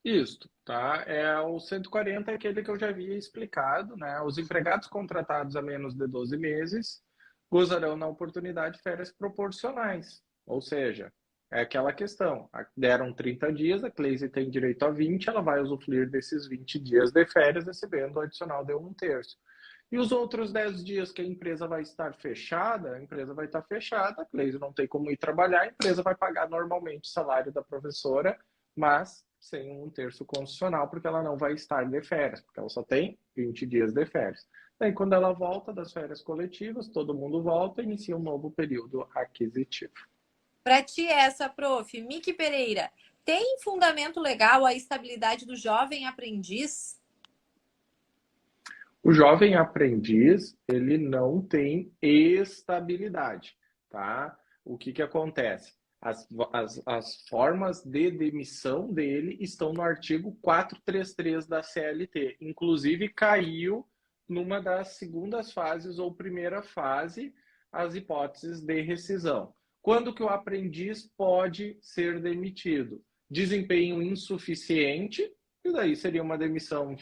Isso, tá? É o 140 é aquele que eu já havia explicado, né? Os empregados contratados a menos de 12 meses gozarão na oportunidade de férias proporcionais. Ou seja, é aquela questão. Deram 30 dias, a Cleise tem direito a 20, ela vai usufruir desses 20 dias de férias, recebendo o adicional de 1/3. E os outros 10 dias que a empresa vai estar fechada, a empresa vai estar fechada, a Cleise não tem como ir trabalhar, a empresa vai pagar normalmente o salário da professora, mas sem 1/3 constitucional, porque ela não vai estar de férias, porque ela só tem 20 dias de férias. Daí, quando ela volta das férias coletivas, todo mundo volta e inicia um novo período aquisitivo. Para ti, essa, prof. Miki Pereira, tem fundamento legal a estabilidade do jovem aprendiz? O jovem aprendiz, ele não tem estabilidade, tá? O que acontece? As formas de demissão dele estão no artigo 433 da CLT. Inclusive, caiu numa das segundas fases ou primeira fase as hipóteses de rescisão. Quando que o aprendiz pode ser demitido? Desempenho insuficiente, e daí seria uma demissão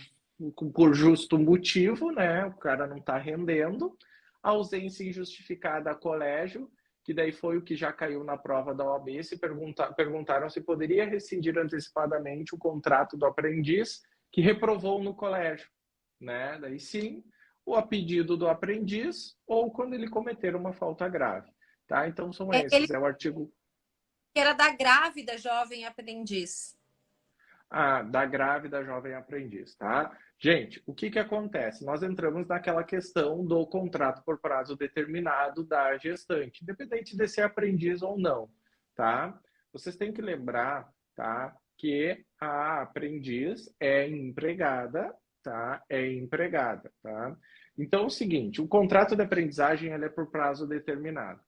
por justo motivo, né? O cara não está rendendo. Ausência injustificada a colégio, que daí foi o que já caiu na prova da OAB, se perguntaram se poderia rescindir antecipadamente o contrato do aprendiz que reprovou no colégio, né? Daí sim, ou a pedido do aprendiz ou quando ele cometer uma falta grave, tá? Então são Ele esses, é o artigo era da grávida jovem aprendiz. da grávida jovem aprendiz, tá? Gente, o que acontece? Nós entramos naquela questão do contrato por prazo determinado da gestante, independente de ser aprendiz ou não, tá? Vocês têm que lembrar, tá, que a aprendiz é empregada, tá? É empregada, tá? Então, é o seguinte, o contrato de aprendizagem ele é por prazo determinado.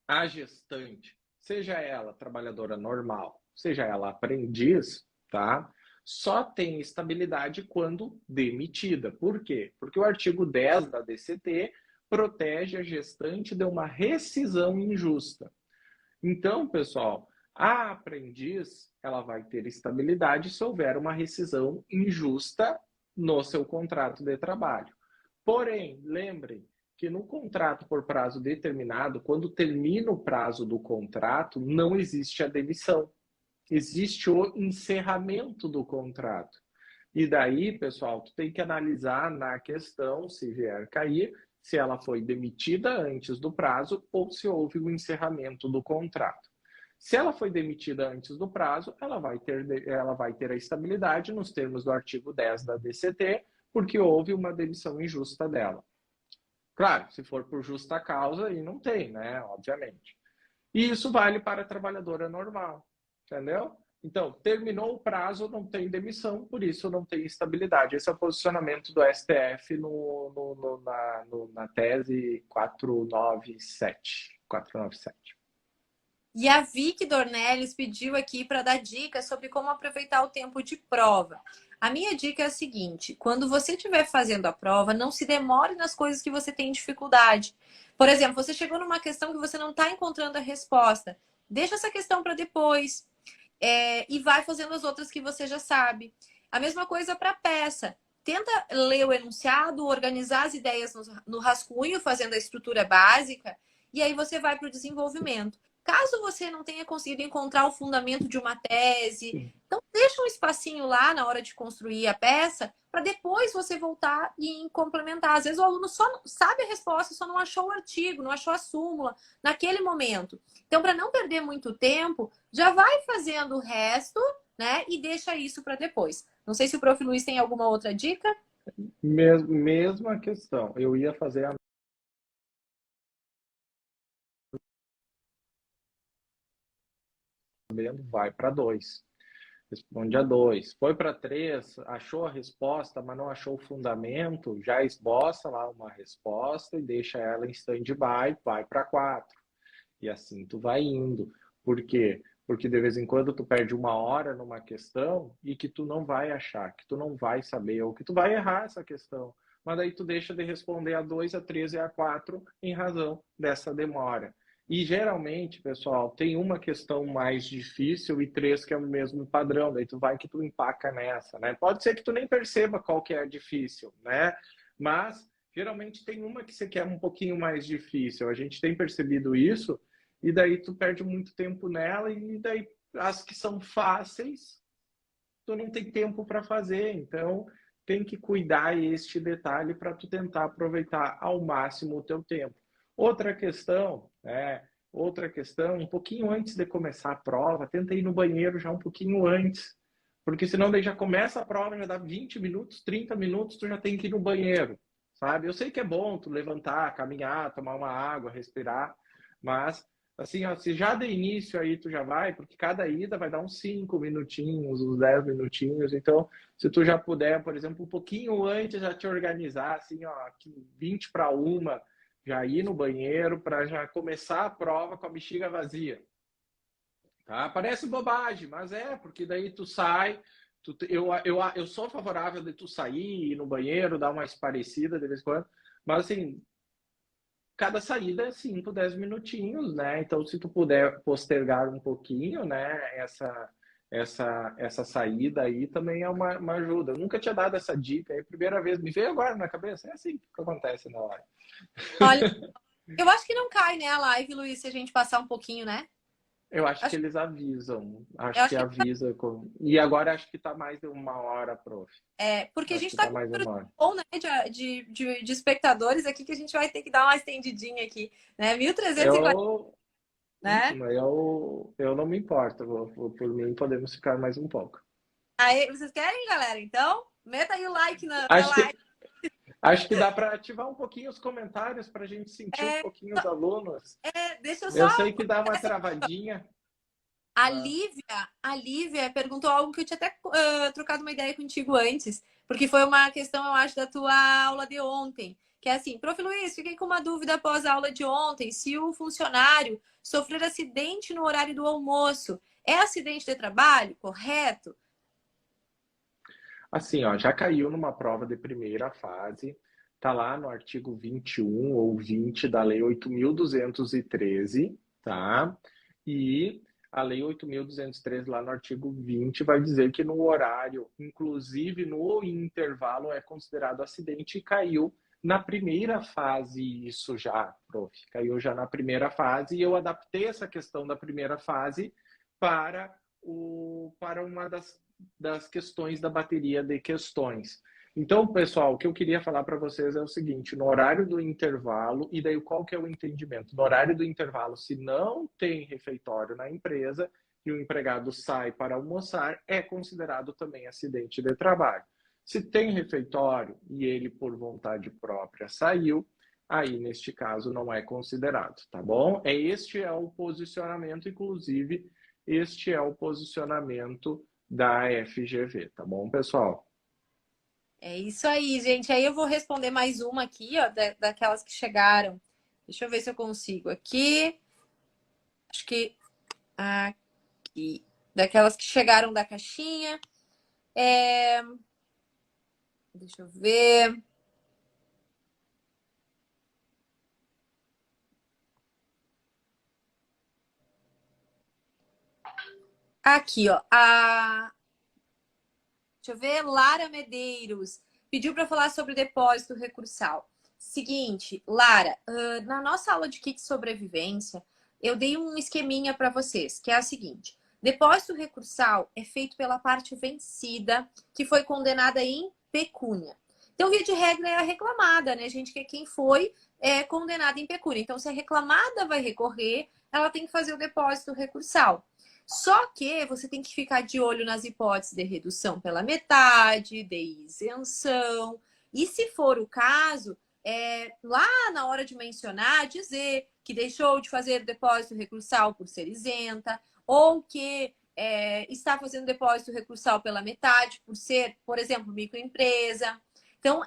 A gestante, seja ela trabalhadora normal, seja ela aprendiz, tá? Só tem estabilidade quando demitida. Por quê? Porque o artigo 10 da DCT protege a gestante de uma rescisão injusta. Então, pessoal, a aprendiz, ela vai ter estabilidade se houver uma rescisão injusta no seu contrato de trabalho. Porém, lembrem que no contrato por prazo determinado, quando termina o prazo do contrato, não existe a demissão. Existe o encerramento do contrato. E daí, pessoal, tu tem que analisar na questão, se vier cair, se ela foi demitida antes do prazo ou se houve o encerramento do contrato. Se ela foi demitida antes do prazo, ela vai ter a estabilidade nos termos do artigo 10 da DCT, porque houve uma demissão injusta dela. Claro, se for por justa causa, aí não tem, né? Obviamente. E isso vale para a trabalhadora normal, entendeu? Então, terminou o prazo, não tem demissão, por isso não tem estabilidade. Esse é o posicionamento do STF na tese 497. E a Vicky Dornelles pediu aqui para dar dicas sobre como aproveitar o tempo de prova. A minha dica é a seguinte: quando você estiver fazendo a prova, não se demore nas coisas que você tem dificuldade. Por exemplo, você chegou numa questão que você não está encontrando a resposta. Deixa essa questão para depois. E vai fazendo as outras que você já sabe. A mesma coisa para a peça. Tenta ler o enunciado, organizar as ideias no rascunho, fazendo a estrutura básica, e aí você vai para o desenvolvimento. Caso você não tenha conseguido encontrar o fundamento de uma tese, então deixa um espacinho lá na hora de construir a peça para depois você voltar e complementar. Às vezes o aluno só sabe a resposta, só não achou o artigo, não achou a súmula naquele momento. Então, para não perder muito tempo, já vai fazendo o resto, né? E deixa isso para depois. Não sei se o Prof. Luiz tem alguma outra dica. Mesma questão. Eu ia fazer a vai para 2. Responde a 2. Foi para 3, achou a resposta, mas não achou o fundamento, já esboça lá uma resposta e deixa ela em stand-by, vai para 4. E assim tu vai indo. Por quê? Porque de vez em quando tu perde 1 hora numa questão e que tu não vai achar, que tu não vai saber, ou que tu vai errar essa questão. Mas daí tu deixa de responder a 2, a 3 e a 4 em razão dessa demora. E geralmente, pessoal, tem uma questão mais difícil e 3 que é o mesmo padrão. Daí tu vai que tu empaca nessa, né? Pode ser que tu nem perceba qual que é difícil, né? Mas geralmente tem uma que você quer um pouquinho mais difícil. A gente tem percebido isso e daí tu perde muito tempo nela e daí as que são fáceis tu não tem tempo para fazer. Então tem que cuidar este detalhe para tu tentar aproveitar ao máximo o teu tempo. Outra questão, um pouquinho antes de começar a prova, tenta ir no banheiro já um pouquinho antes, porque senão daí já começa a prova, já dá 20 minutos, 30 minutos, tu já tem que ir no banheiro, sabe? Eu sei que é bom tu levantar, caminhar, tomar uma água, respirar, mas assim, ó, se já de início aí tu já vai, porque cada ida vai dar uns 5 minutinhos, uns 10 minutinhos, então se tu já puder, por exemplo, um pouquinho antes já te organizar, assim, ó, 20 para 1, já ir no banheiro para já começar a prova com a bexiga vazia. Tá? Parece bobagem, mas é, porque daí tu sai, eu sou favorável de tu sair, ir no banheiro, dar uma esparecida de vez em quando, mas assim, cada saída é 5, 10 minutinhos, né? Então, se tu puder postergar um pouquinho, né, essa saída aí também é uma ajuda. Eu nunca tinha dado essa dica aí, primeira vez, me veio agora na cabeça, é assim que acontece na hora. Olha, eu acho que não cai, né, a live, Luiz, se a gente passar um pouquinho, né? Eu acho que Acho, eles avisam, eu acho que acho que avisa. E agora acho que tá mais de 1 hora, prof. porque a Acho gente que tá tá com um mais de número 1 hora. bom, né, de espectadores aqui que a gente vai ter que dar uma estendidinha aqui, né? 1.340, Eu, né? eu não me importo, por mim podemos ficar mais um pouco. Aí, vocês querem, galera? Então, meta aí o like na Acho que, live. acho que dá para ativar um pouquinho os comentários para a gente sentir um É, pouquinho os alunos. deixa eu só. Eu sei que dá uma travadinha. A Mas... Lívia, a Lívia perguntou algo que eu tinha até trocado uma ideia contigo antes, porque foi uma questão, eu acho, da tua aula de ontem. Que é assim, Prof. Luiz, fiquei com uma dúvida após a aula de ontem. Se o funcionário sofrer acidente no horário do almoço, é acidente de trabalho, correto? Assim, ó, já caiu numa prova de primeira fase, tá lá no artigo 21 ou 20 da Lei 8.213, tá? E a Lei 8.213, lá no artigo 20, vai dizer que no horário, inclusive no intervalo, é considerado acidente e caiu na primeira fase isso já, prof. Caiu já na primeira fase e eu adaptei essa questão da primeira fase para uma das questões da bateria de questões. Então, pessoal, o que eu queria falar para vocês é o seguinte: no horário do intervalo, e daí qual que é o entendimento? No horário do intervalo, se não tem refeitório na empresa e o empregado sai para almoçar, é considerado também acidente de trabalho. Se tem refeitório e ele, por vontade própria, saiu, aí, neste caso, não é considerado, tá bom? Este é o posicionamento, inclusive, este é o posicionamento da FGV, tá bom, pessoal? É isso aí, gente. Aí eu vou responder mais uma aqui, ó, daquelas que chegaram. Deixa eu ver se eu consigo aqui. Acho que aqui. Daquelas que chegaram da caixinha. Deixa eu ver. Aqui, ó. Deixa eu ver. Lara Medeiros pediu para falar sobre depósito recursal. Seguinte, Lara, na nossa aula de kit sobrevivência, eu dei um esqueminha para vocês, que é a seguinte. Depósito recursal é feito pela parte vencida, que foi condenada em pecúnia. Então, via de regra, é a reclamada, né, gente? Que é quem foi condenada em pecúnia. Então, se a reclamada vai recorrer, ela tem que fazer o depósito recursal. Só que você tem que ficar de olho nas hipóteses de redução pela metade, de isenção. E se for o caso, lá na hora de mencionar, dizer que deixou de fazer o depósito recursal por ser isenta, ou que está fazendo depósito recursal pela metade por ser, por exemplo, microempresa. Então,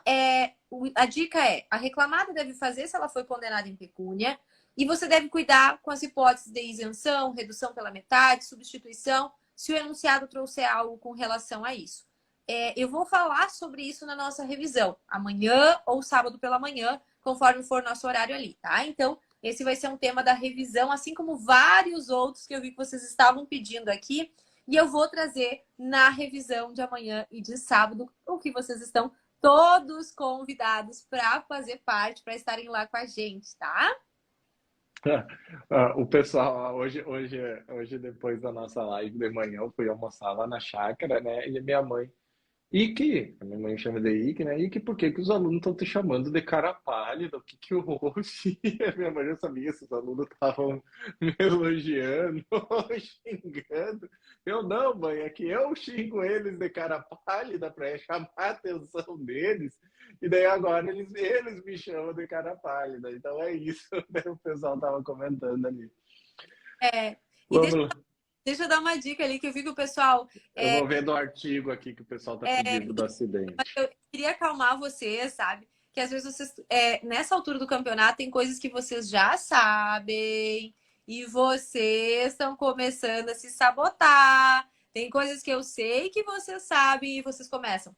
a dica é, a reclamada deve fazer se ela foi condenada em pecúnia, e você deve cuidar com as hipóteses de isenção, redução pela metade, substituição, se o enunciado trouxer algo com relação a isso. Eu vou falar sobre isso na nossa revisão, amanhã ou sábado pela manhã, conforme for nosso horário ali, tá? Então, esse vai ser um tema da revisão, assim como vários outros que eu vi que vocês estavam pedindo aqui. E eu vou trazer na revisão de amanhã e de sábado, o que vocês estão todos convidados para fazer parte, para estarem lá com a gente, tá? O pessoal, hoje, depois da nossa live de manhã, eu fui almoçar lá na chácara, né? E a minha mãe, Ike, a minha mãe chama de Ike, né? Ike, por que que os alunos estão te chamando de cara pálida? O que que houve? A minha mãe já sabia se os alunos estavam me elogiando ou xingando. Eu não, mãe, é que eu xingo eles de cara pálida para chamar a atenção deles. E daí agora eles me chamam de cara pálida. Então é isso, né? O pessoal estava comentando ali. E Vamos lá. deixa eu dar uma dica ali, que eu vi que o pessoal... Eu vou ver do artigo aqui que o pessoal está pedindo do acidente. Eu queria acalmar vocês, sabe? Que às vezes vocês, nessa altura do campeonato, tem coisas que vocês já sabem e vocês estão começando a se sabotar. Tem coisas que eu sei que vocês sabem e vocês começam.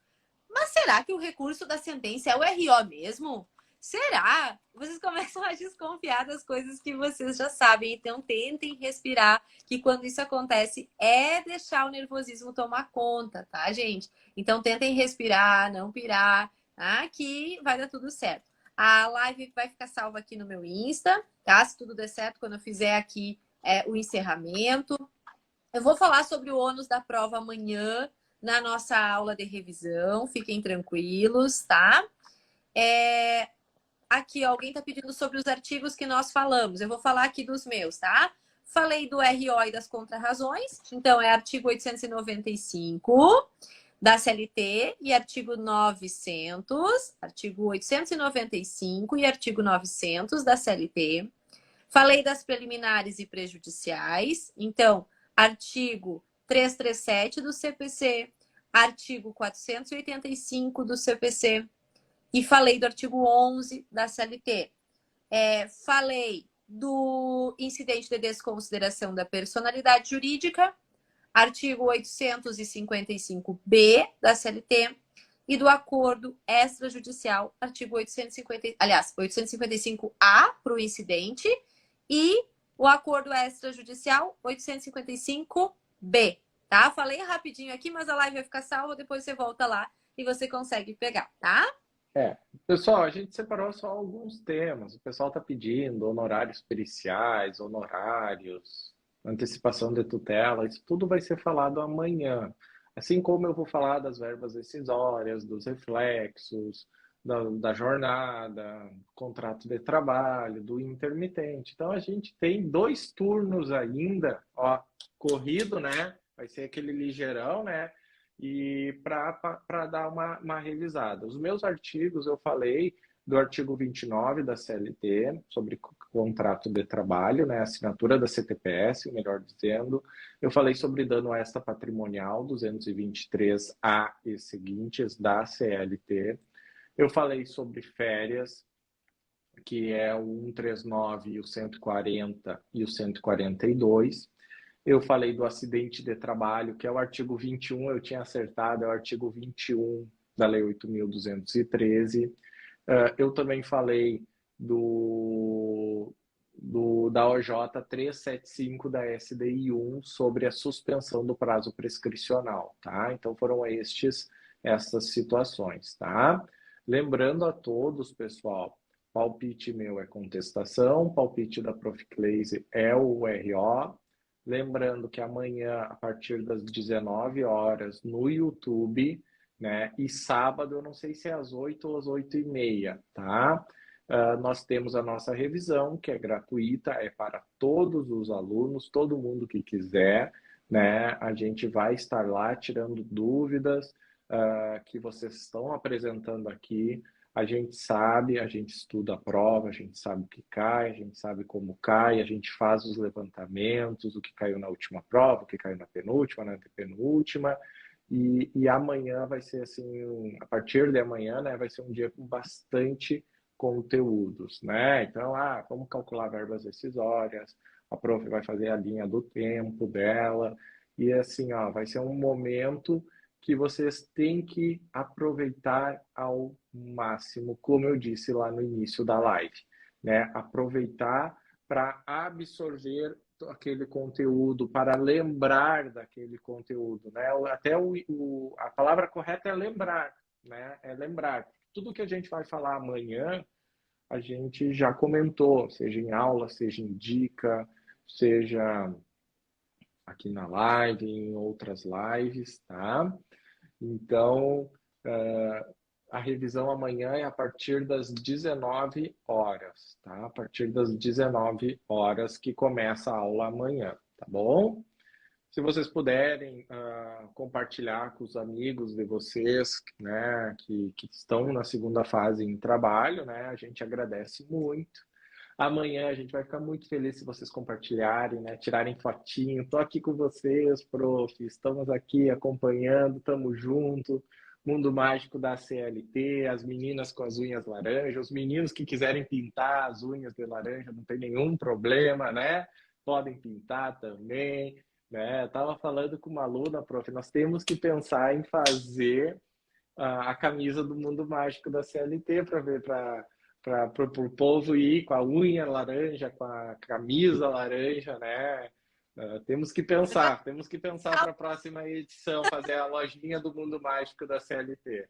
Mas será que o recurso da sentença é o RO mesmo? Será? Vocês começam a desconfiar das coisas que vocês já sabem. Então, tentem respirar, que quando isso acontece, é deixar o nervosismo tomar conta, tá, gente? Então, tentem respirar, não pirar, tá? Que vai dar tudo certo. A live vai ficar salva aqui no meu Insta, tá? Se tudo der certo, quando eu fizer aqui o encerramento. Eu vou falar sobre o ônus da prova amanhã, na nossa aula de revisão. Fiquem tranquilos, tá? Aqui, ó, alguém está pedindo sobre os artigos que nós falamos. Eu vou falar aqui dos meus, tá? Falei do RO e das contrarrazões. Então, é artigo 895 da CLT e artigo 900, artigo 895 e artigo 900 da CLT. Falei das preliminares e prejudiciais. Então, artigo 337 do CPC, artigo 485 do CPC, e falei do artigo 11 da CLT. Falei do incidente de desconsideração da personalidade jurídica, artigo 855-B da CLT, e do acordo extrajudicial, artigo 855-A para o incidente, e o acordo extrajudicial 855-B, tá? Falei rapidinho aqui, mas a live vai ficar salva, depois você volta lá e você consegue pegar, tá? Pessoal, a gente separou só alguns temas. O pessoal está pedindo honorários periciais, honorários, antecipação de tutela. Isso tudo vai ser falado amanhã. Assim como eu vou falar das verbas decisórias, dos reflexos, da jornada, contrato de trabalho, do intermitente. Então, a gente tem 2 turnos ainda, ó, corrido, né? Vai ser aquele ligeirão, né? E para dar uma revisada. Os meus artigos, eu falei do artigo 29 da CLT, sobre contrato de trabalho, né, assinatura da CTPS, melhor dizendo. Eu falei sobre dano extrapatrimonial, 223A e seguintes da CLT. Eu falei sobre férias, que é o 139 e o 140 e o 142. Eu falei do acidente de trabalho, que é o artigo 21, eu tinha acertado, é o artigo 21 da Lei 8.213. Eu também falei da OJ 375 da SDI 1 sobre a suspensão do prazo prescricional, tá? Então foram essas situações, tá? Lembrando a todos, pessoal, Palpite meu é contestação, palpite da Prof. Cleise é o RO. Lembrando que amanhã, a partir das 19 horas, no YouTube, né? E sábado, eu não sei se é às 8 ou às 8h30, tá? Nós temos a nossa revisão, que é gratuita, é para todos os alunos, todo mundo que quiser, né? A gente vai estar lá tirando dúvidas que vocês estão apresentando aqui. A gente sabe, a gente estuda a prova, a gente sabe o que cai, a gente sabe como cai, a gente faz os levantamentos, o que caiu na última prova, o que caiu na penúltima, na antepenúltima. E amanhã vai ser assim, a partir de amanhã, né, vai ser um dia com bastante conteúdos, né? Então, como calcular verbas decisórias, a prof vai fazer a linha do tempo dela, e assim, vai ser um momento que vocês têm que aproveitar ao máximo, como eu disse lá no início da live, né? Aproveitar para absorver aquele conteúdo, para lembrar daquele conteúdo, né? Até a palavra correta é lembrar, né? É lembrar. Tudo que a gente vai falar amanhã, a gente já comentou, seja em aula, seja em dica, seja aqui na live, em outras lives, tá? Então, a revisão amanhã é a partir das 19 horas, tá? A partir das 19 horas que começa a aula amanhã, tá bom? Se vocês puderem compartilhar com os amigos de vocês, né, que estão na segunda fase em trabalho, né, a gente agradece muito. Amanhã a gente vai ficar muito feliz se vocês compartilharem, né, tirarem fotinho. Tô aqui com vocês, prof. Estamos aqui acompanhando, estamos juntos. Mundo mágico da CLT, as meninas com as unhas laranja, os meninos que quiserem pintar as unhas de laranja, não tem nenhum problema, né? Podem pintar também, né? Eu tava falando com uma aluna, prof, nós temos que pensar em fazer a camisa do mundo mágico da CLT para ver para o povo ir com a unha laranja, com a camisa laranja, né? Temos que pensar para a próxima edição, fazer a lojinha do mundo mágico da CLT.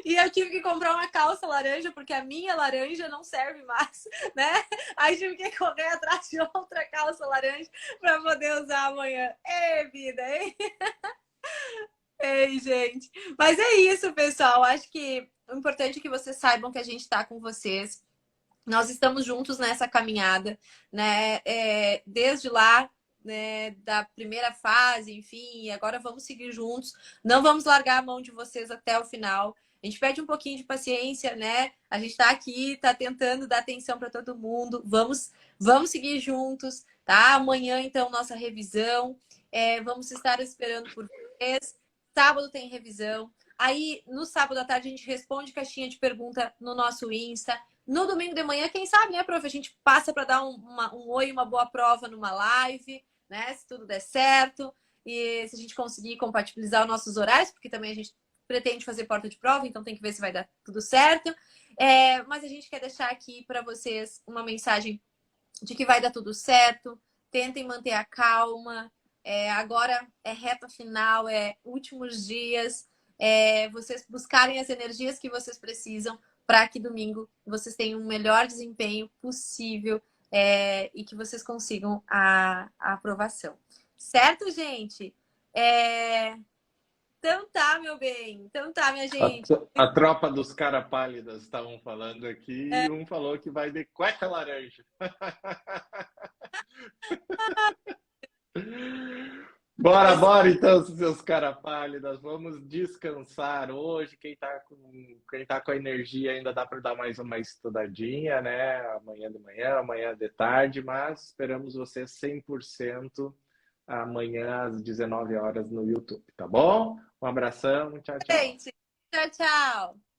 E eu tive que comprar uma calça laranja, porque a minha laranja não serve mais, né? Aí tive que correr atrás de outra calça laranja para poder usar amanhã. Ei, vida, hein? Ei, gente. Mas é isso, pessoal. Acho que o importante é que vocês saibam que a gente está com vocês. Nós estamos juntos nessa caminhada, né? Desde lá, né, da primeira fase, enfim, e agora vamos seguir juntos. Não vamos largar a mão de vocês até o final. A gente pede um pouquinho de paciência, né? A gente está aqui, está tentando dar atenção para todo mundo. Vamos seguir juntos, tá? Amanhã, então, nossa revisão. Vamos estar esperando por vocês. Sábado tem revisão. Aí, no sábado à tarde, a gente responde caixinha de pergunta no nosso Insta. No domingo de manhã, quem sabe, né, prof? A gente passa para dar um oi, uma boa prova numa live, né? Se tudo der certo. E se a gente conseguir compatibilizar os nossos horários, porque também a gente pretende fazer porta de prova, então tem que ver se vai dar tudo certo. Mas a gente quer deixar aqui para vocês uma mensagem de que vai dar tudo certo. Tentem manter a calma. Agora é reta final, últimos dias. Vocês buscarem as energias que vocês precisam para que domingo vocês tenham o melhor desempenho possível e que vocês consigam a aprovação. Certo, gente? Então tá, meu bem. Então tá, minha gente. A tropa dos cara pálidas estavam falando aqui e um falou que vai de cueca laranja. Bora então, seus cara pálidas, vamos descansar hoje. Quem tá com a energia ainda dá para dar mais uma estudadinha, né? Amanhã de manhã, amanhã de tarde, mas esperamos você 100% amanhã às 19 horas no YouTube, tá bom? Um abração, tchau, tchau. Gente, tchau, tchau.